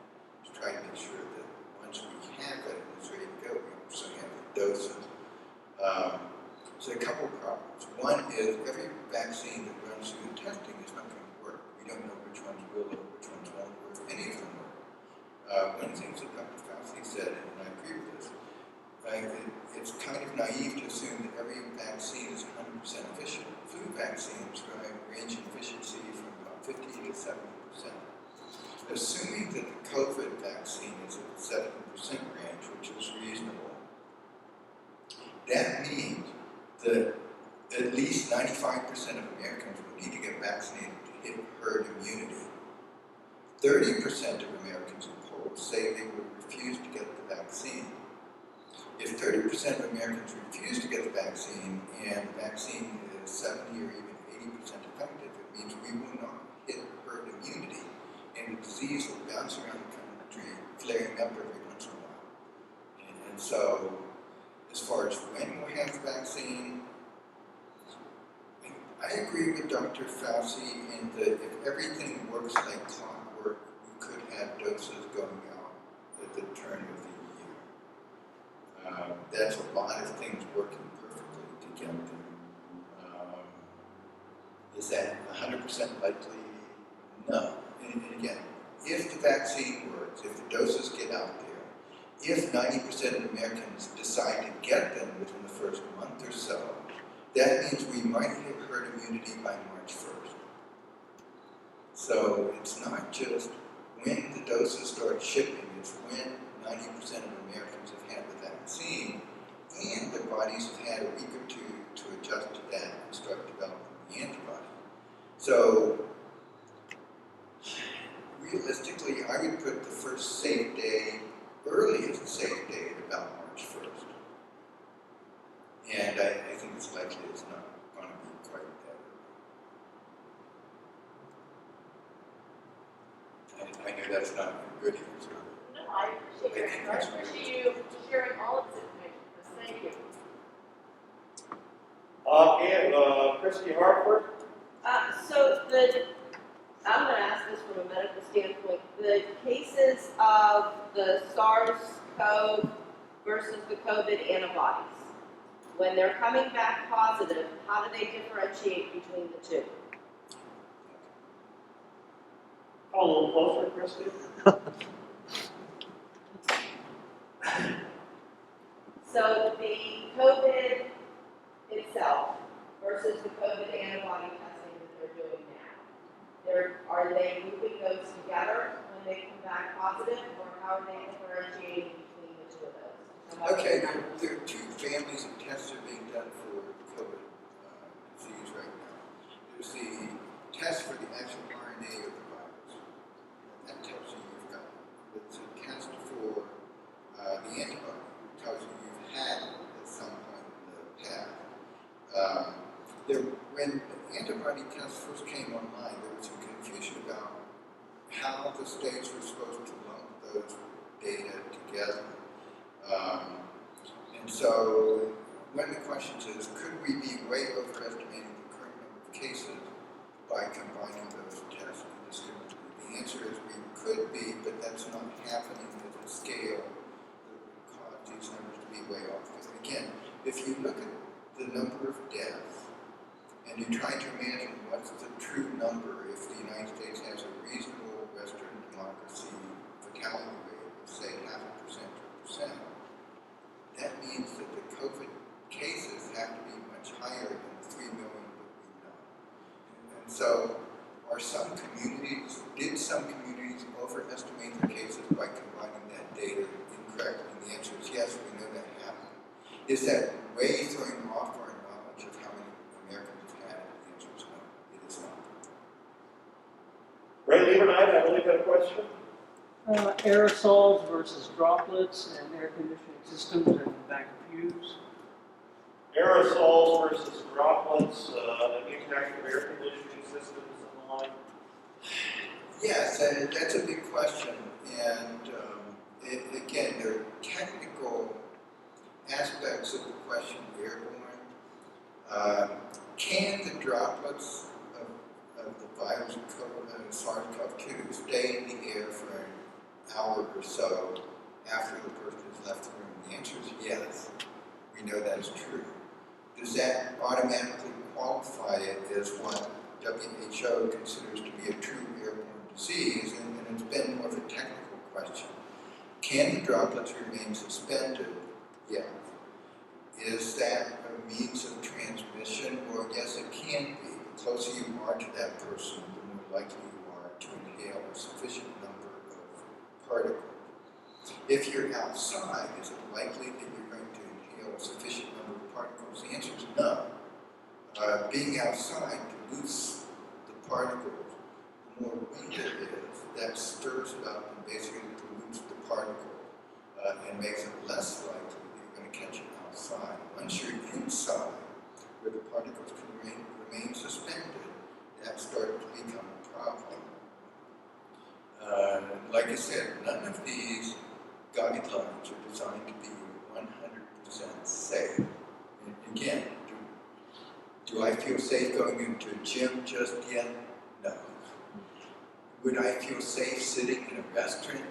to try to make sure that once we have it and it's ready to go, we also have the doses. So a couple of problems. One is every vaccine that runs through the testing is not going to work. We don't know which ones will or which ones won't work, if any of them work. One of the things that Dr. Fauci said, and I agree with this, it's kind of naive to assume that every vaccine is 100% efficient. Flu vaccines range in efficiency from about 50 to 70%. Assuming that the COVID vaccine is at the 70% range, which is reasonable, that means that at least 95% of Americans will need to get vaccinated to hit herd immunity. 30% of Americans in polls say they would refuse to get the vaccine. If 30% of Americans refuse to get the vaccine, and the vaccine is 70 or even 80% effective, it means we will not hit herd immunity, and the disease will bounce around the country, flaring up every once in a while. And so, as far as when we'll have the vaccine, I agree with Dr. Fauci in that if everything works like clockwork, we could have doses going out at the turn of the year. That's a lot of things working perfectly to get there. Is that 100% likely? No. And again, if the vaccine works, if the doses get out there, if 90% of Americans decide to get them within the first month or so, that means we might hit herd immunity by March 1st. So it's not just when the doses start shipping, it's when 90% of Americans have had the vaccine and their bodies have had a week or two to adjust to that and start developing the antibody. So realistically, I would put the first safe day, earliest safe day, at about March 1st. I know that's not good either, so.
No, I appreciate your answer. I appreciate you sharing all of this information with us. Thank you.
And Christy Hartford.
I'm going to ask this from a medical standpoint. The cases of the SARS-CoV versus the COVID antibodies, when they're coming back positive, how do they differentiate between the two?
A little closer, Christy.
So the COVID itself versus the COVID antibody testing that they're doing now, are they grouping those together when they come back positive, or how are they differentiating between the two of those?
Okay, there are two families of tests that are being done for COVID disease right now. There's the test for the actual RNA of the virus. That tells you you've got it. There's a test for the antibody, which tells you you've had it at some point in the past. When the antibody tests first came online, there was some confusion about how the states were supposed to lump those data together. And so one of the questions is, could we be way overestimating the current number of cases by combining those tests indiscriminately? The answer is we could be, but that's not happening at a scale that would cause these numbers to be way off. Because again, if you look at the number of deaths and you try to imagine what's the true number if the United States has a reasonable Western democracy fatality rate of say 0.5% to 1%, that means that the COVID cases have to be much higher than the 3 million that we know. And so, did some communities overestimate their cases by combining that data incorrectly? And the answer is yes, we know that happened. Is that way throwing off our knowledge of how many Americans have had it? The answer is no, it is not.
Ray Liebernight, I believe, had a question.
Aerosols versus droplets and air conditioning systems in the back of pews.
Aerosols versus droplets, the impact of air conditioning systems and the like.
Yes, that's a big question. And again, there are technical aspects of the question airborne. Can the droplets of the virus SARS-CoV-2 stay in the air for an hour or so after the person has left the room? The answer is yes. We know that is true. Does that automatically qualify it as what WHO considers to be a true airborne disease? And it's been more of a technical question. Can the droplets remain suspended? Yes. Is that a means of transmission? Well, yes, it can be. The closer you are to that person, the more likely you are to inhale a sufficient number of particles. If you're outside, is it likely that you're going to inhale a sufficient number of particles? The answer is no. Being outside dilutes the particles. The more wind there is, that stirs it up and basically dilutes the particle and makes it less likely that you're going to catch it outside. Once you're inside, where the particles can remain suspended, that starts to become a problem. Like I said, none of these guidelines are designed to be 100% safe. And again, do I feel safe going into a gym just yet? No. Would I feel safe sitting in a restaurant?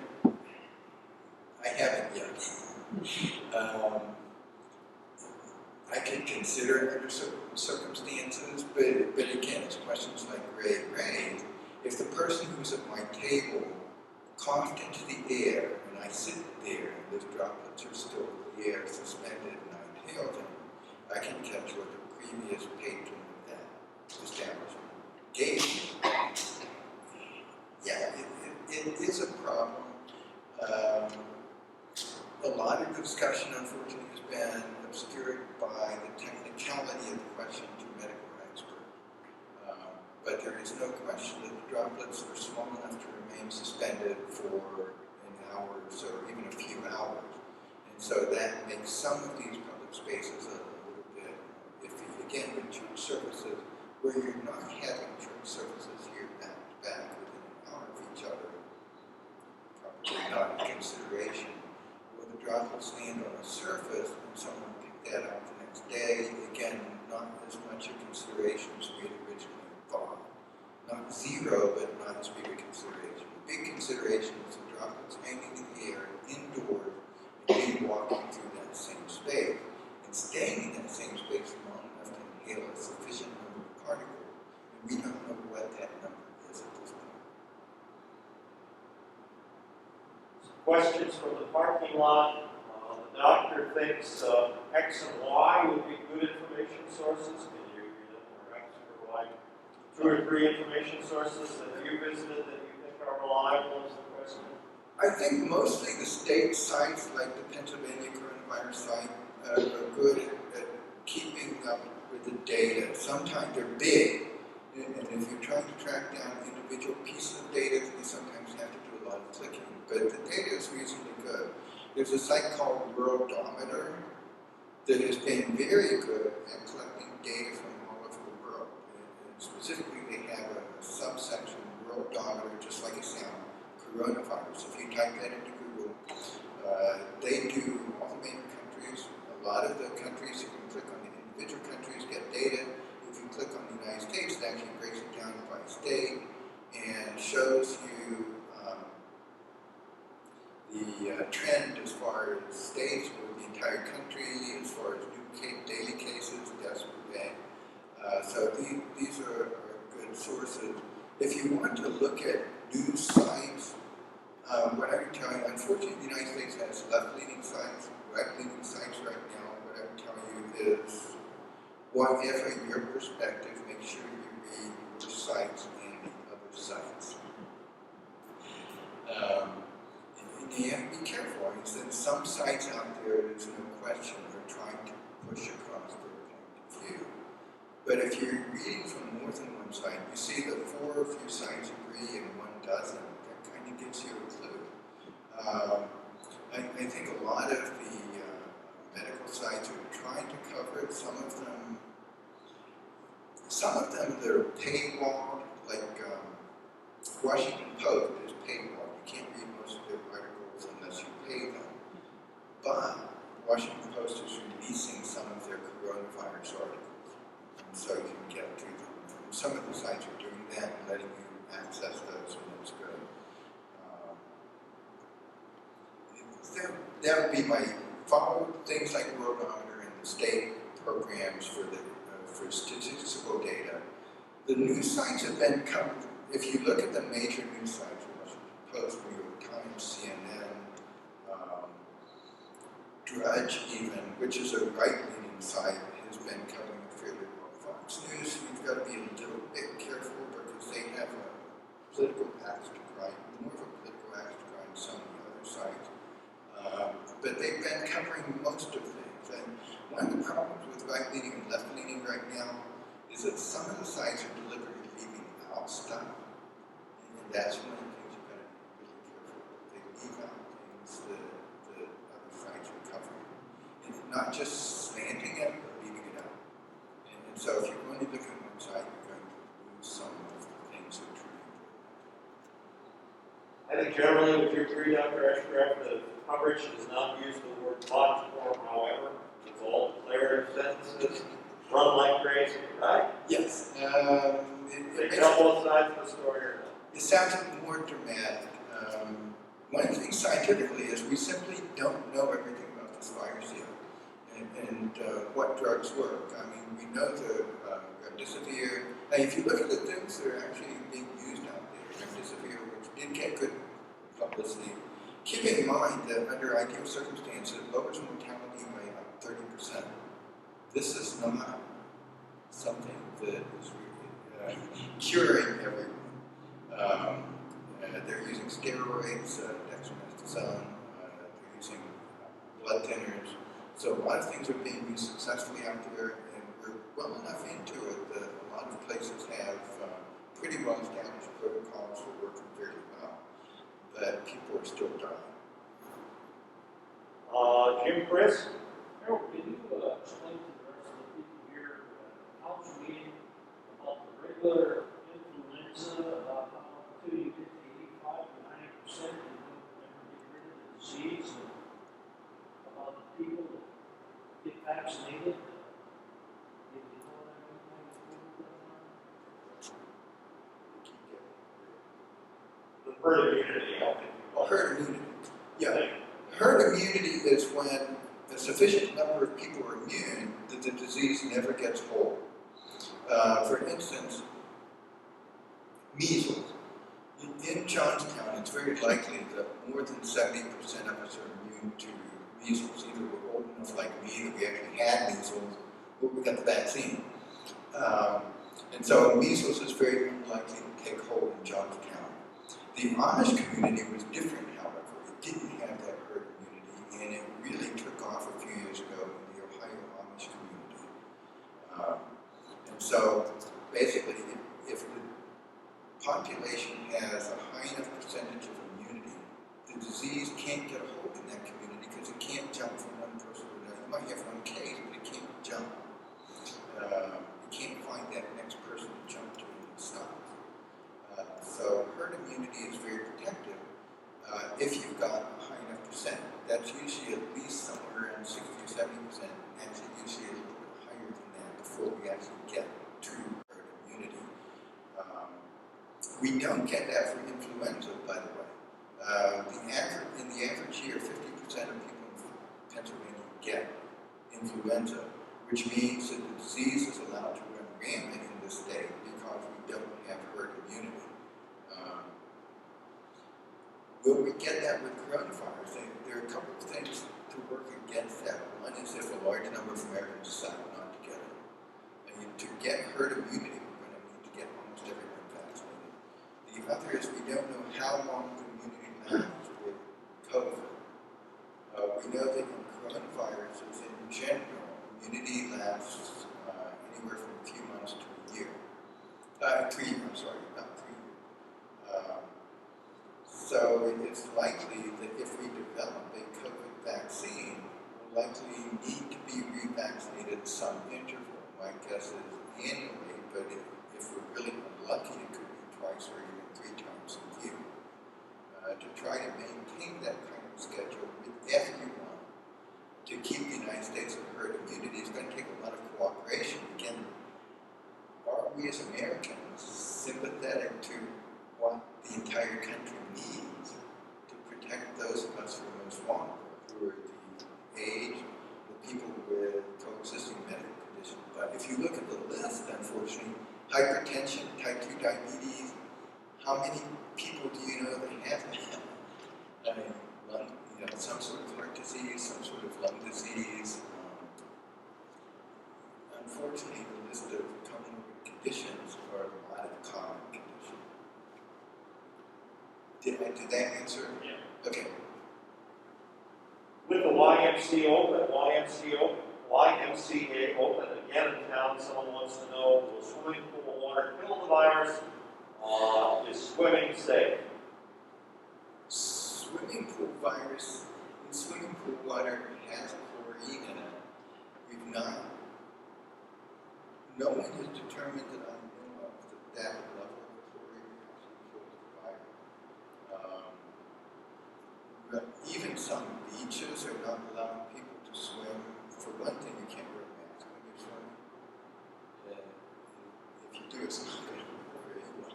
I haven't yet. I can consider it under certain circumstances, but again, it's questions like Ray raised. If the person who's at my table coughed into the air, and I sit there, and those droplets are still in the air, suspended, and I inhale them, I can catch what the previous patron of that establishment gave me. Yeah, it is a problem. A lot of discussion, unfortunately, has been obscured by the technicality of the question to medical experts. But there is no question that the droplets are small enough to remain suspended for an hour or so, or even a few hours. And so that makes some of these public spaces a little bit iffy. Again, with church services, where you're not having church services here back to back within an hour of each other, consideration. Or the droplets land on a surface and someone picked that up the next day. Again, not as much a consideration as we had originally thought. Not zero, but not as big a consideration. The big consideration is the droplets hanging in the air indoors and we walking through that same space and staying in that same space long enough to inhale a sufficient number of particles. And we don't know what that number is at this point.
Questions from the parking lot. The doctor thinks X and Y would be good information sources. Can you perhaps provide 2 or 3 information sources that you visited that you think are reliable is the question?
I think mostly the state sites, like the Pennsylvania coronavirus site, are good at keeping up with the data. Sometimes they're big, and if you're trying to track down individual pieces of data, you sometimes have to do a lot of clicking. But the data is reasonably good. There's a site called Worldometer that has been very good at collecting data from all over the world. And specifically, they have a subsection, Worldometer, just like it sounds, coronavirus. If you type that into Google, they do all the major countries. A lot of the countries, if you click on the individual countries, get data. If you click on the United States, it actually breaks it down by state and shows you the trend as far as states or the entire country, as far as new daily cases, deaths per day. So these are good sources. If you want to look at news sites, what I would tell you, unfortunately, the United States has left-leaning sites, right-leaning sites right now. What I would tell you is, whatever your perspective, make sure you read your sites and the other sites. And you have to be careful. I mean, since some sites out there, there's no question, are trying to push across their point of view. But if you're reading from more than one site, you see that 4 or few sites agree and 1 doesn't. That kind of gives you a clue. I think a lot of the medical sites are trying to cover it. Some of them they're paywalled, like Washington Post is paywalled. You can't read most of their articles unless you pay them. But Washington Post is releasing some of their coronavirus articles, and so you can get to them. Some of the sites are doing that and letting you access those, and that's good. That would be my follow things like Worldometer and the state programs for the for statistical data. The news sites have been covered. If you look at the major news sites, Washington Post, New York Times, CNN, Drudge even, which is a right-leaning site, has been covering it fairly well. Fox News, you've got to be a little bit careful because they have a political axe to grind, more of a political axe to grind than some of the other sites. But they've been covering most of things. And one of the problems with right-leaning and left-leaning right now is that some of the sites are deliberately leaving out stuff. And that's one of the things you've got to be really careful with. They leave out things that other sites are covering. And not just slanting it, but leaving it out. And so if you're only looking at one site, you're going to lose some of the things that are truly important.
I think generally, would you agree, Dr. Ashcraft, the coverage does not use the word platform, however, it's all declarative sentences, run like crazy, right?
Yes.
They tell both sides of the story or not?
It sounds more dramatic. One of the things scientifically is we simply don't know everything about this virus yet, and what drugs work. I mean, we know the remdesivir. Now, if you look at the things that are actually being used out there, remdesivir, which did get good publicity, keep in mind that under ideal circumstances, it lowers mortality by about 30%. This is not something that is really curing everyone. They're using steroids, dexamethasone, they're using blood thinners. So a lot of things are being used successfully out there, and we're well enough into it that a lot of places have pretty well established protocols that are working fairly well. But people are still dying.
Jim, Chris?
Harold, can you explain to the rest of the people here council meeting about the regular influenza, about how until you get to 85 to 90% you don't ever get rid vaccinated?
The herd immunity, I think.
Well, herd immunity. Yeah. Herd immunity is when a sufficient number of people are immune that the disease never gets hold. For instance, measles. In Johnstown, it's very likely that more than 70% of us are immune to measles. Either we're old enough like me that we actually had measles, or we got the vaccine. And so measles is very unlikely to take hold in Johnstown. The Amish community was different, however. It didn't have that herd immunity, and it really took off a few years ago in the Ohio Amish community. And so, basically, if the population has a high enough percentage of immunity, the disease can't get a hold in that community because it can't jump from one person to another. You might have one case, but it can't jump. You can't find that next person to jump to and stop. So herd immunity is very protective if you've got a high enough percent. That's usually at least somewhere around 60 or 70%. Actually, usually a little bit higher than that before we actually get to herd immunity. We don't get that for influenza, by the way. In the average year, 50% of people in Pennsylvania get influenza, which means that the disease is allowed to run rampant in this state because we don't have herd immunity. Will we get that with coronavirus? There are a couple of things to work against that. One is if a large number of Americans decide not to get it. And to get herd immunity, we're going to need to get almost everyone vaccinated. The other is we don't know how long the immunity lasts with COVID. We know that in coronaviruses, in general, immunity lasts anywhere from a few months to a year. 3 years, I'm sorry, about 3 years. So it's likely that if we develop a COVID vaccine, we'll likely need to be revaccinated at some interval. My guess is annually, but if we're really unlucky, it could be twice or even 3 times a year. To try to maintain that kind of schedule with everyone to keep the United States in herd immunity is going to take a lot of cooperation. Again, are we as Americans sympathetic to what the entire country needs to protect those of us who are most vulnerable, who are the aged, the people with coexisting medical conditions? But if you look at the list, unfortunately, hypertension, type 2 diabetes, how many people do you know that have that? Some sort of heart disease, some sort of lung disease. Unfortunately, the list of comorbid conditions are a lot of common conditions. Did that answer?
Yeah.
Okay.
With the YMCA open again in town, someone wants to know, will swimming pool water kill the virus? Is swimming safe?
Swimming pool virus in swimming pool water has chlorine in it. No one has determined that I know of that level of chlorine actually kills the virus. But even some beaches are not allowing people to swim. For one thing, you can't wear a mask when you're swimming. If you do, it's not going to work very well.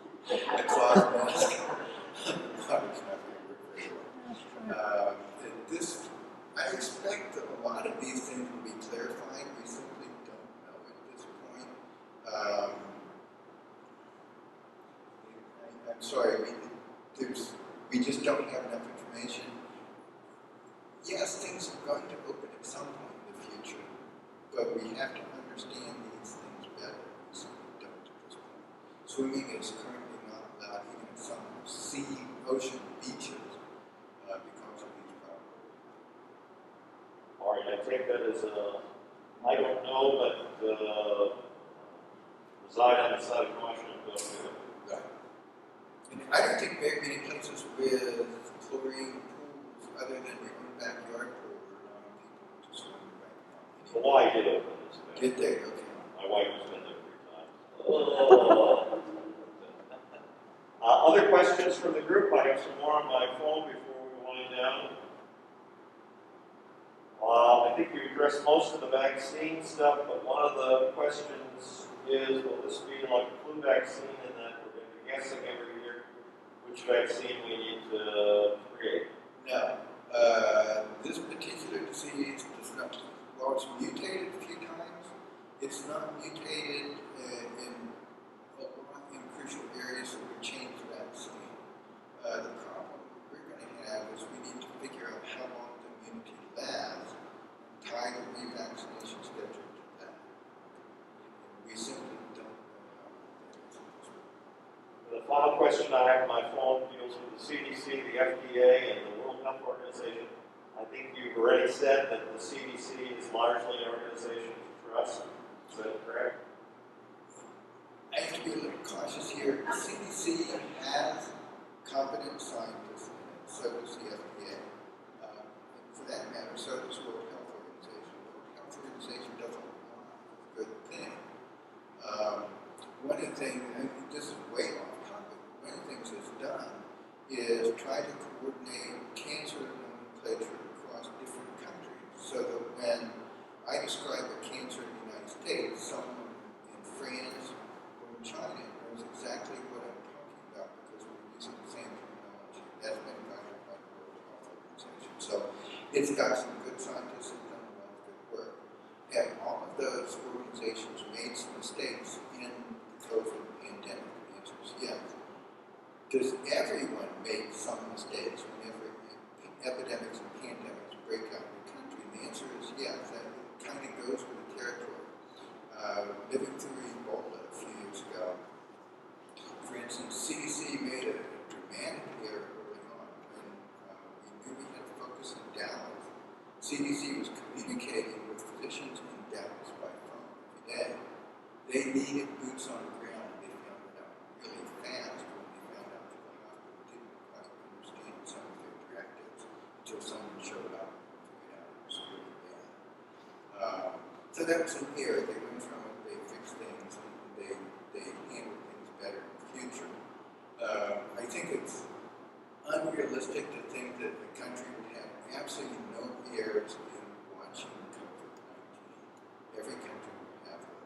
A cloth mask, it's not going to work very well. I expect that a lot of these things will be clarified. We simply don't know at this point. I'm sorry, we just don't have enough information. Yes, things are going to open at some point in the future, but we have to understand these things better. We simply don't at this point. Swimming is currently not allowed even in some ocean beaches because of these problems.
All right, I take that as I don't know, but reside on the side of caution and go do it.
Right. And I don't think very many places with chlorine pools, other than your own backyard pool, are allowing people to swim right now.
Hawaii did open this way.
Did they? Okay.
My wife has been there 3 times. Other questions from the group? I have some more on my phone before we wind down. I think you addressed most of the vaccine stuff, but one of the questions is, will this be like a flu vaccine in that we're going to be guessing every year which vaccine we need to create?
No, this particular disease does not, while it's mutated a few times, it's not mutated in crucial areas that would change the vaccine. The problem we're going to have is we need to figure out how long the immunity lasts and tie the revaccination schedule to that. We simply don't know how that is at this point.
The final question I have on my phone deals with the CDC, the FDA, and the World Health Organization. I think you've already said that the CDC is largely an organization to trust. Is that correct?
I have to be a little cautious here. The CDC has competent scientists in it, so does the FDA. And for that matter, so does the World Health Organization. The World Health Organization does a lot of good things. One of the things, and this is way off topic, one of the things it's done is try to coordinate cancer nomenclature across different countries so that when I describe a cancer in the United States, someone in France or in China knows exactly what I'm talking about because we're using the same terminology. That's been guided by the World Health Organization. So it's got some good scientists that have done a lot of good work. Have all of those organizations made some mistakes in the COVID pandemic? The answer is yes. Does everyone make some mistakes whenever epidemics and pandemics break out in the country? And the answer is yes. That kind of goes with the territory. Living through Ebola a few years ago, for instance, CDC made a dramatic error early on when we knew we had to focus in Dallas. CDC was communicating with physicians in Dallas by phone every day. They needed boots on the ground, and they found it out really fast when they found out that the hospital didn't quite understand some of their directives until someone showed up and figured out it was really bad. So that was an error. They went from it, they fixed things, and they handled things better in the future. I think it's unrealistic to think that the country would have absolutely no errors in watching COVID-19. Every country would have them.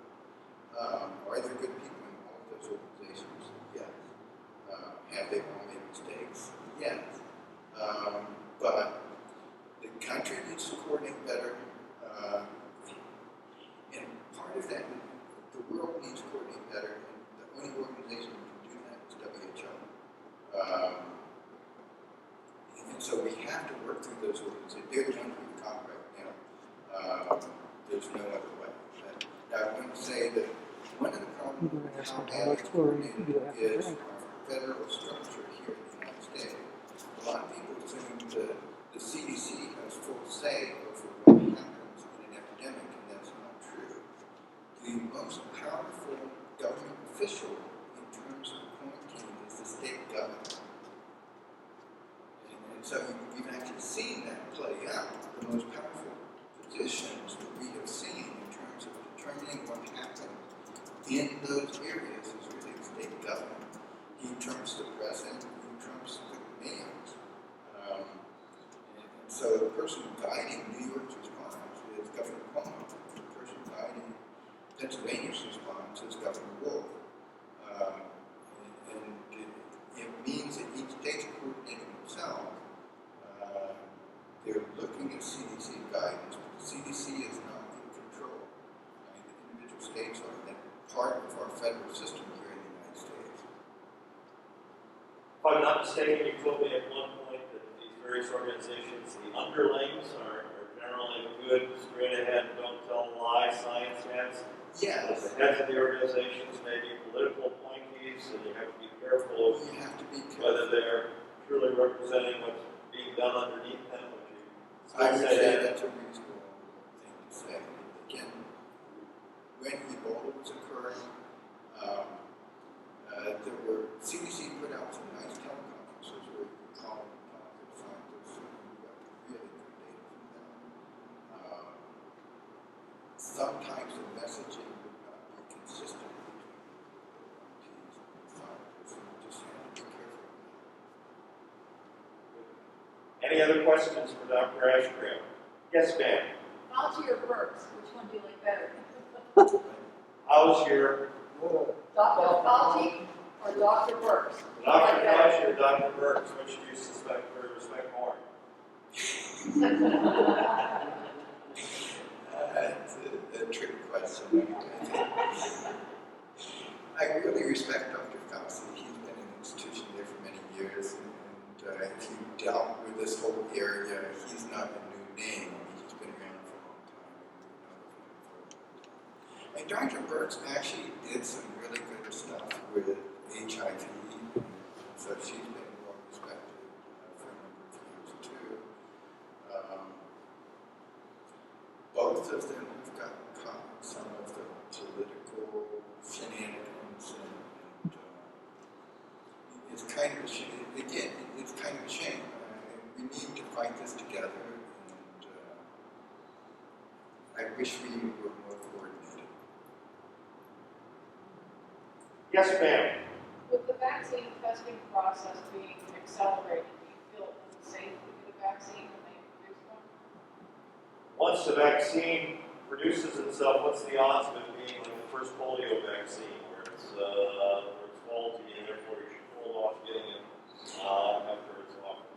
Are there good people in all of those organizations? Yes. Have they all made mistakes? Yes. But the country needs to coordinate better. And part of that, the world needs to coordinate better, and the only organization that can do that is WHO. And so we have to work through those organizations. They're the ones we've got right now. There's no other way. Now, I'm going to say that one of the problems with how bad it's coordinated is our federal structure here in the United States. A lot of people assume that the CDC has full say over what happens in an epidemic, and that's not true. The most powerful government official in terms of quarantine is the state governor. And so we've actually seen that play out. The most powerful positions that we have seen in terms of determining what happens in those areas is really the state governor. He trumps the president, he trumps the mayors. And so the person guiding New York's response is Governor Cuomo. The person guiding Pennsylvania's response is Governor Wolf. And it means that each state's coordinating themselves. They're looking at CDC guidance, but the CDC is not in control. The individual states are part of our federal system here in the United States.
If I'm not mistaken, you told me at one point that these various organizations, the underlings are generally good, straight ahead, don't tell a lie science heads.
Yes.
The heads of the organizations may be political appointees, and you have to be careful of whether they're truly representing what's being done underneath them.
I would say that's a reasonable thing to say. Again, when Ebola was occurring, there were, CDC put out some nice teleconferences where you could call and talk to scientists and you got really good data from them. Sometimes the messaging would not be consistent between the teams and the scientists, and you just have to be careful of that.
Any other questions for Dr. Ashcraft? Yes, ma'am.
Fauci or Burks, which one do you like better?
How's your
Dr. Fauci or Dr. Burks?
Dr. Fauci or Dr. Burks? Which do you suspect or respect more?
It's a trick question. I really respect Dr. Fauci. He's been in the institution there for many years, and if you dealt with this whole area, he's not a new name. He's been around for a long time. And Dr. Burks actually did some really good stuff with HIV, so she's been well respected for a number of years too. Both of them have gotten caught in some of the political shenanigans, and it's kind of a shame. Again, it's kind of a shame. We need to fight this together, and I wish we were more coordinated.
Yes, ma'am.
With the vaccine testing process being accelerated, do you feel it's safe to get a vaccine when they produce one?
Once the vaccine produces itself, what's the odds of it being like the first polio vaccine, where it's faulty and therefore you should hold off getting it after it's offered?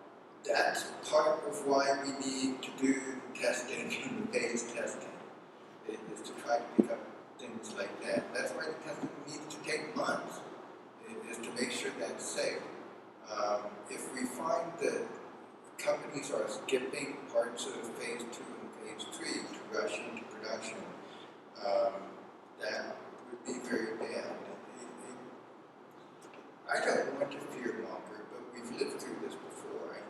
That's part of why we need to do testing and the phase testing, is to try to pick up things like that. That's why the testing needs to take months, is to make sure that's safe. If we find that companies are skipping parts of phase 2 and phase 3 to rush into production, that would be very bad. I don't want to fearmonger, but we've lived through this before.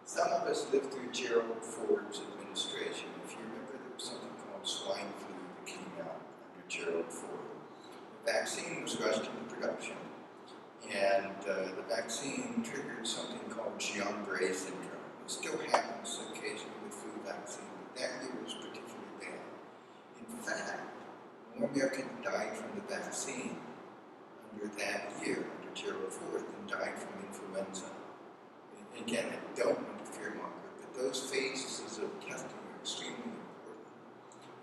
Some of us lived through Gerald Ford's administration. If you remember, there was something called swine flu that came out under Gerald Ford. The vaccine was rushed into production, and the vaccine triggered something called Guillain-Barré syndrome. It still happens occasionally with flu vaccine, but that year was particularly bad. In fact, more Americans died from the vaccine under that year, under Gerald Ford, than died from influenza. And again, I don't want to fearmonger, but those phases of testing are extremely important.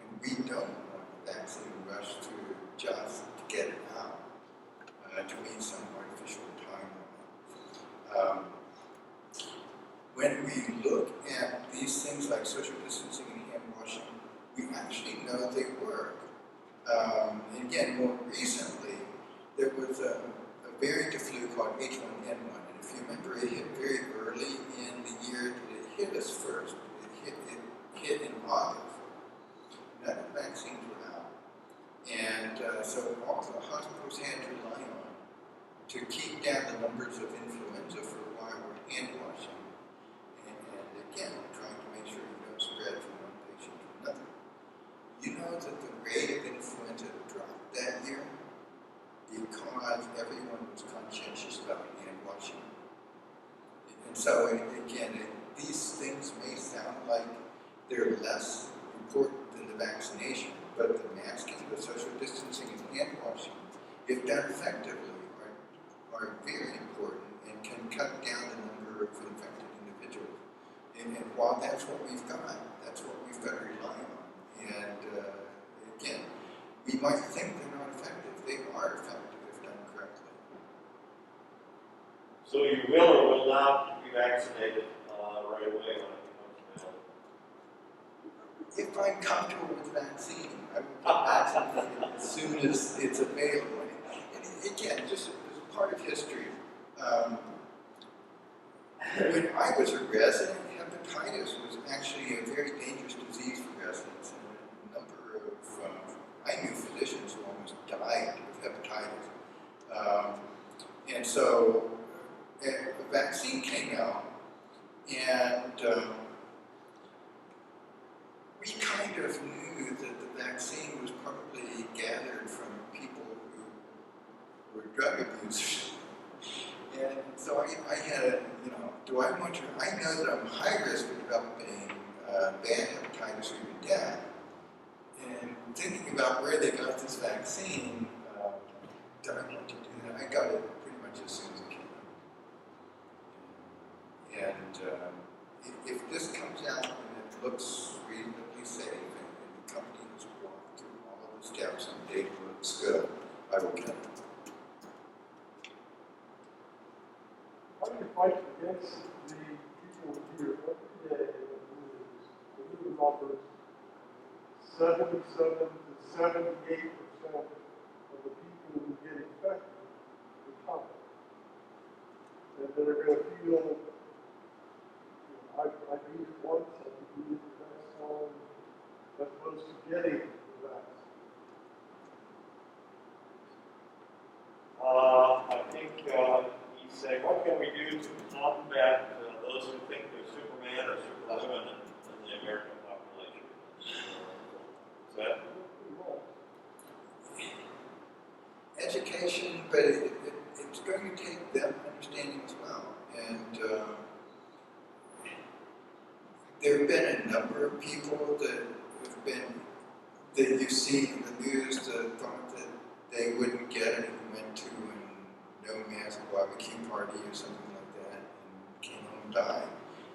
And we don't want the vaccine rushed through just to get it out, to meet some artificial timeline. When we look at these things like social distancing and hand washing, we actually know they work. And again, more recently, there was a variant of flu called H1N1, and if you remember, it hit very early in the year that it hit us first. It hit in August. None of the vaccines were out. And so all the hospitals had to rely on to keep down the numbers of influenza for a while were hand washing. And again, trying to make sure you don't spread from one patient to another. You know that the rate of influenza dropped that year because everyone was conscientious about hand washing. And so, again, these things may sound like they're less important than the vaccination, but the masking, the social distancing, and hand washing, if done effectively, are very important and can cut down the number of infected individuals. And while that's what we've got, that's what we've got to rely on. And again, we might think they're not effective. They are effective if done correctly.
So you will or will not be vaccinated right away when it becomes available?
If I'm comfortable with the vaccine, I will get vaccinated as soon as it's available. And again, just as part of history, when I was a resident, hepatitis was actually a very dangerous disease for residents. And a number of, I knew physicians who almost died of hepatitis. And so a vaccine came out, and we kind of knew that the vaccine was probably gathered from people who were drug abusers. And so I had a, do I want to, I know that I'm high risk of developing bad hepatitis or even death. And thinking about where they got this vaccine, do I want to do that? I got it pretty much as soon as it came out. And if this comes out in a looks reasonably safe, and the company has walked through all of the steps, and data looks good, I will get it.
How do you fight against the people here every day that the news offers 77 to 78% of the people who get infected recover? And they're going to feel, I've used it once, I've used it the next time, as opposed to getting the vaccine.
I think he's saying, what can we do to combat those who think they're Superman or Superwoman in the American population? Is that?
Education, but it's going to take them understanding as well. And there have been a number of people that have been, that you see in the news that thought that they wouldn't get it and went to a no-mask barbecue party or something like that and came home and died.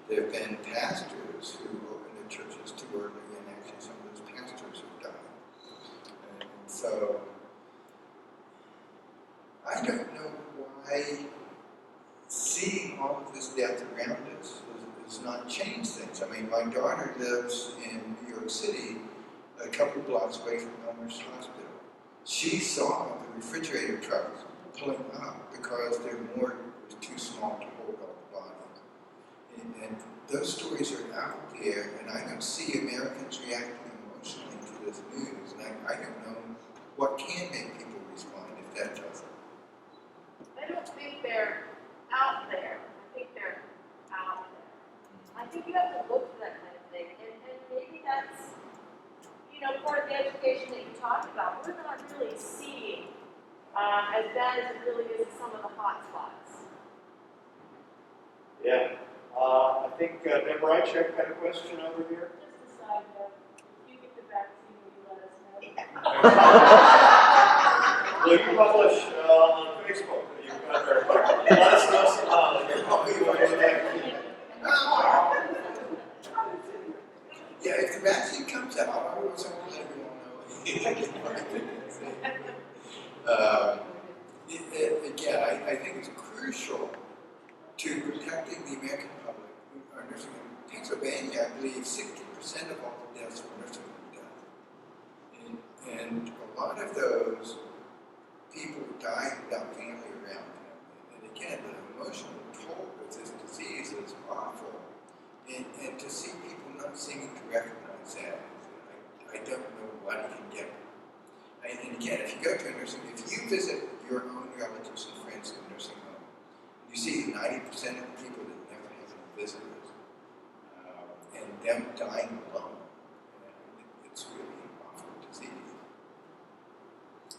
There have been pastors who opened their churches too early, and actually some of those pastors have died. And so I don't know why seeing all of this death around us does not change things. I mean, my daughter lives in New York City, a couple of blocks away from Elmhurst Hospital. She saw the refrigerator trucks pulling up because it was too small to hold all the bodies. And those stories are out there, and I don't see Americans reacting emotionally to this news. And I don't know what can make people respond if that doesn't.
I don't think they're out there. I think they're out there. I think you have to look for that kind of thing. And maybe that's, part of the education that you talked about. We're not really seeing as bad as it really is in some of the hot spots.
Yeah. I think Deborah Check had a question over here.
Just a side note, if you get the vaccine, will you let us know?
Will you publish on Facebook that you've got very quickly? Let us know somehow that you're probably going to vaccine.
Yeah, if the vaccine comes out, I will certainly let everyone know. Again, I think it's crucial to protecting the American public. Our nursing home in Pennsylvania, I believe 60% of all the deaths were nursing home deaths. And a lot of those people die without family around them. And again, the emotional toll of this disease is awful. And to see people not seeming to recognize that, I don't know what it can get. And again, if you go to a nursing home, if you visit your own relatives and friends in a nursing home, you see 90% of the people that never have any visitors, and them dying alone. It's really an awful disease.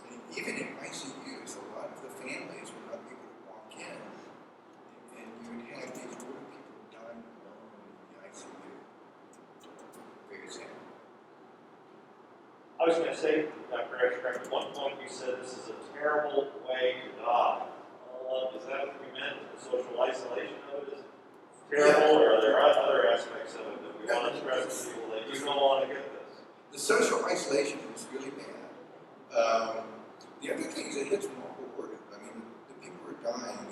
And even in ICUs, a lot of the families were not able to walk in, and you would have these older people dying alone in the ICU. Very sad.
I was going to say, Dr. Ashcraft, at one point you said this is a terrible way to die. Is that what we meant? The social isolation of it is terrible, or are there other aspects of it that we want to stress to people that you don't want to get this?
The social isolation is really bad. The other thing is it hits multiple organs. I mean, the people who are dying,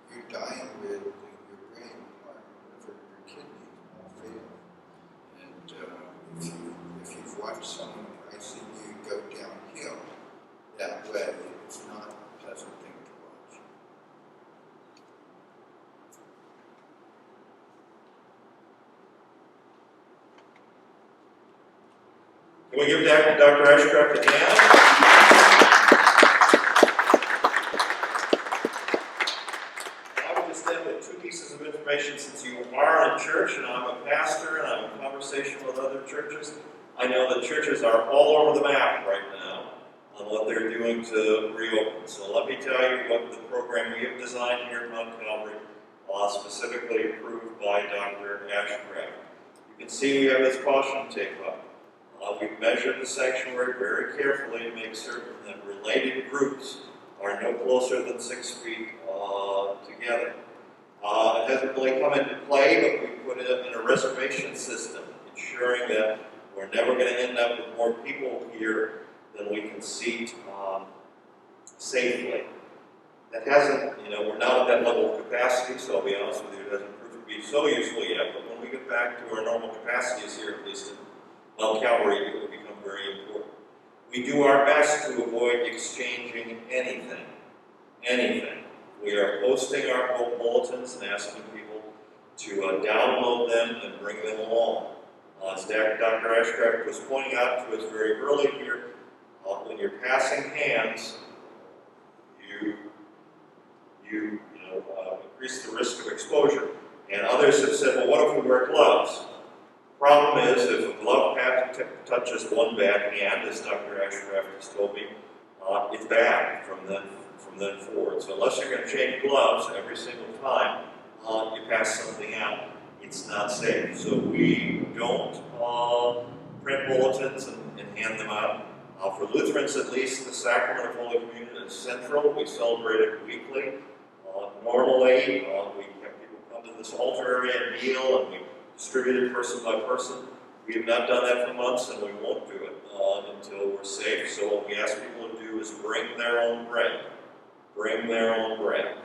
you're dying with your brain, your heart, your liver, your kidneys all failing. And if you've watched someone in the ICU go downhill that way, it's not a pleasant thing to watch.
Can we give Dr. Ashcraft a hand? I would just end with two pieces of information. Since you are in church and I'm a pastor and I'm in conversation with other churches, I know that churches are all over the map right now on what they're doing to reopen. So let me tell you what the program we have designed here at Mount Calvary, specifically approved by Dr. Ashcraft. You can see we have this caution tape up. We've measured the sanctuary very carefully to make certain that related groups are no closer than 6 feet together. It hasn't really come into play, but we put put in a reservation system, ensuring that we're never going to end up with more people here than we can seat safely. That hasn't, we're not at that level of capacity, so I'll be honest with you, it hasn't proved to be so useful yet, but when we get back to our normal capacities here, at least in Mount Calvary, it will become very important. We do our best to avoid exchanging anything. We are posting our bulletins and asking people to download them and bring them along. As Dr. Ashcraft was pointing out to us very early here, when you're passing hands, you increase the risk of exposure. And others have said, well, what if we wear gloves? Problem is, if a glove touches one bad hand, as Dr. Ashcraft has told me, it's bad from then forward. So unless you're going to change gloves every single time you pass something out, it's not safe. So we don't print bulletins and hand them out. For Lutherans, at least, the Sacrament of Holy Communion is central. We celebrate it weekly. Normally, we have people come to this altar area and kneel, and we distribute it person by person. We have not done that for months, and we won't do it until we're safe. So what we ask people to do is bring their own bread. Bring their own bread.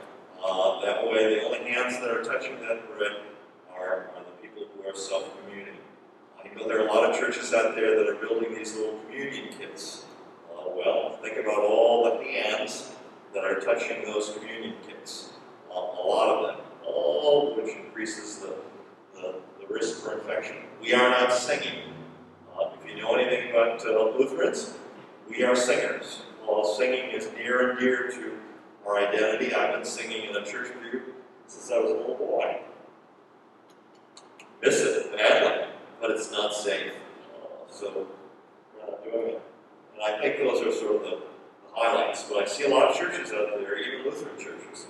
That way, the only hands that are touching that bread are the people who are self-communing. I know there are a lot of churches out there that are building these little communion kits. Well, think about all the hands that are touching those communion kits. A lot of them, all of which increases the risk for infection. We are not singing. If you know anything about Lutherans, we are singers. Singing is near and dear to our identity. I've been singing in a church group since I was a little boy. Miss it badly, but it's not safe. So we're not doing it. And I think those are sort of the highlights. But I see a lot of churches out there, even Lutheran churches,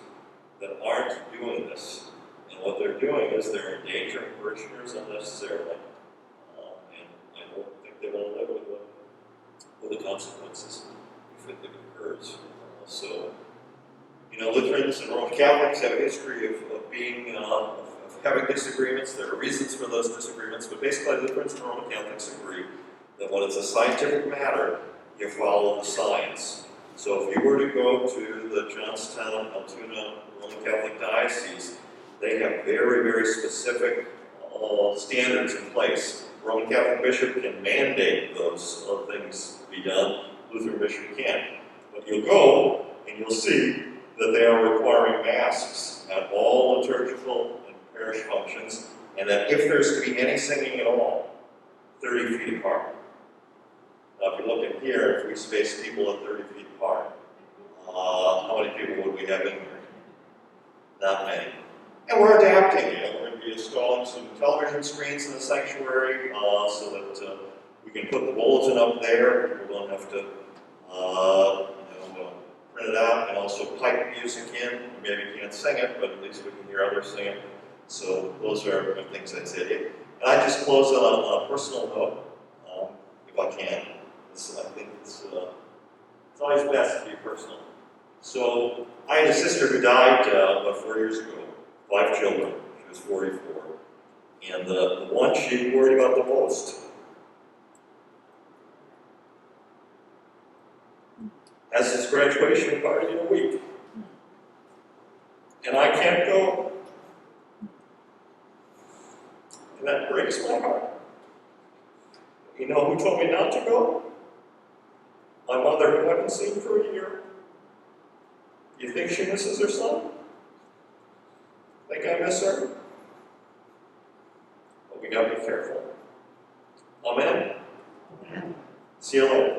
that aren't doing this. And what they're doing is they're endangering parishioners unnecessarily. And I don't think they want to live with the consequences if it occurs. Lutherans and Roman Catholics have a history of being of having disagreements. There are reasons for those disagreements, but basically Lutherans and Roman Catholics agree that when it's a scientific matter, you follow the science. So if you were to go to the Johnstown, Altoona Roman Catholic Diocese, they have very, very specific standards in place. Roman Catholic bishop can mandate those things be done. Lutheran bishop can't. But you'll go and you'll see that they are requiring masks at all liturgical and parish functions, and that if there's to be any singing at all, 30 feet apart. Now, if you look at here, if we space people at 30 feet apart, how many people would we have in here? Not many. And we're adapting. We're going to be installing some television screens in the sanctuary so that we can put the bulletin up there. We won't have to print it out, and also pipe music in. Maybe you can't sing it, but at least we can hear others sing it. So those are things I'd say to you. And I just close on a personal note, if I can. I think it's always best to be personal. So I had a sister who died about 4 years ago, 5 children. She was 44. And the one she worried about the most has his graduation party in a week. And I can't go. And that breaks my heart. You know who told me not to go? My mother, who I haven't seen for a year. You think she misses her son? Think I miss her? But we gotta be careful. Amen? See you later.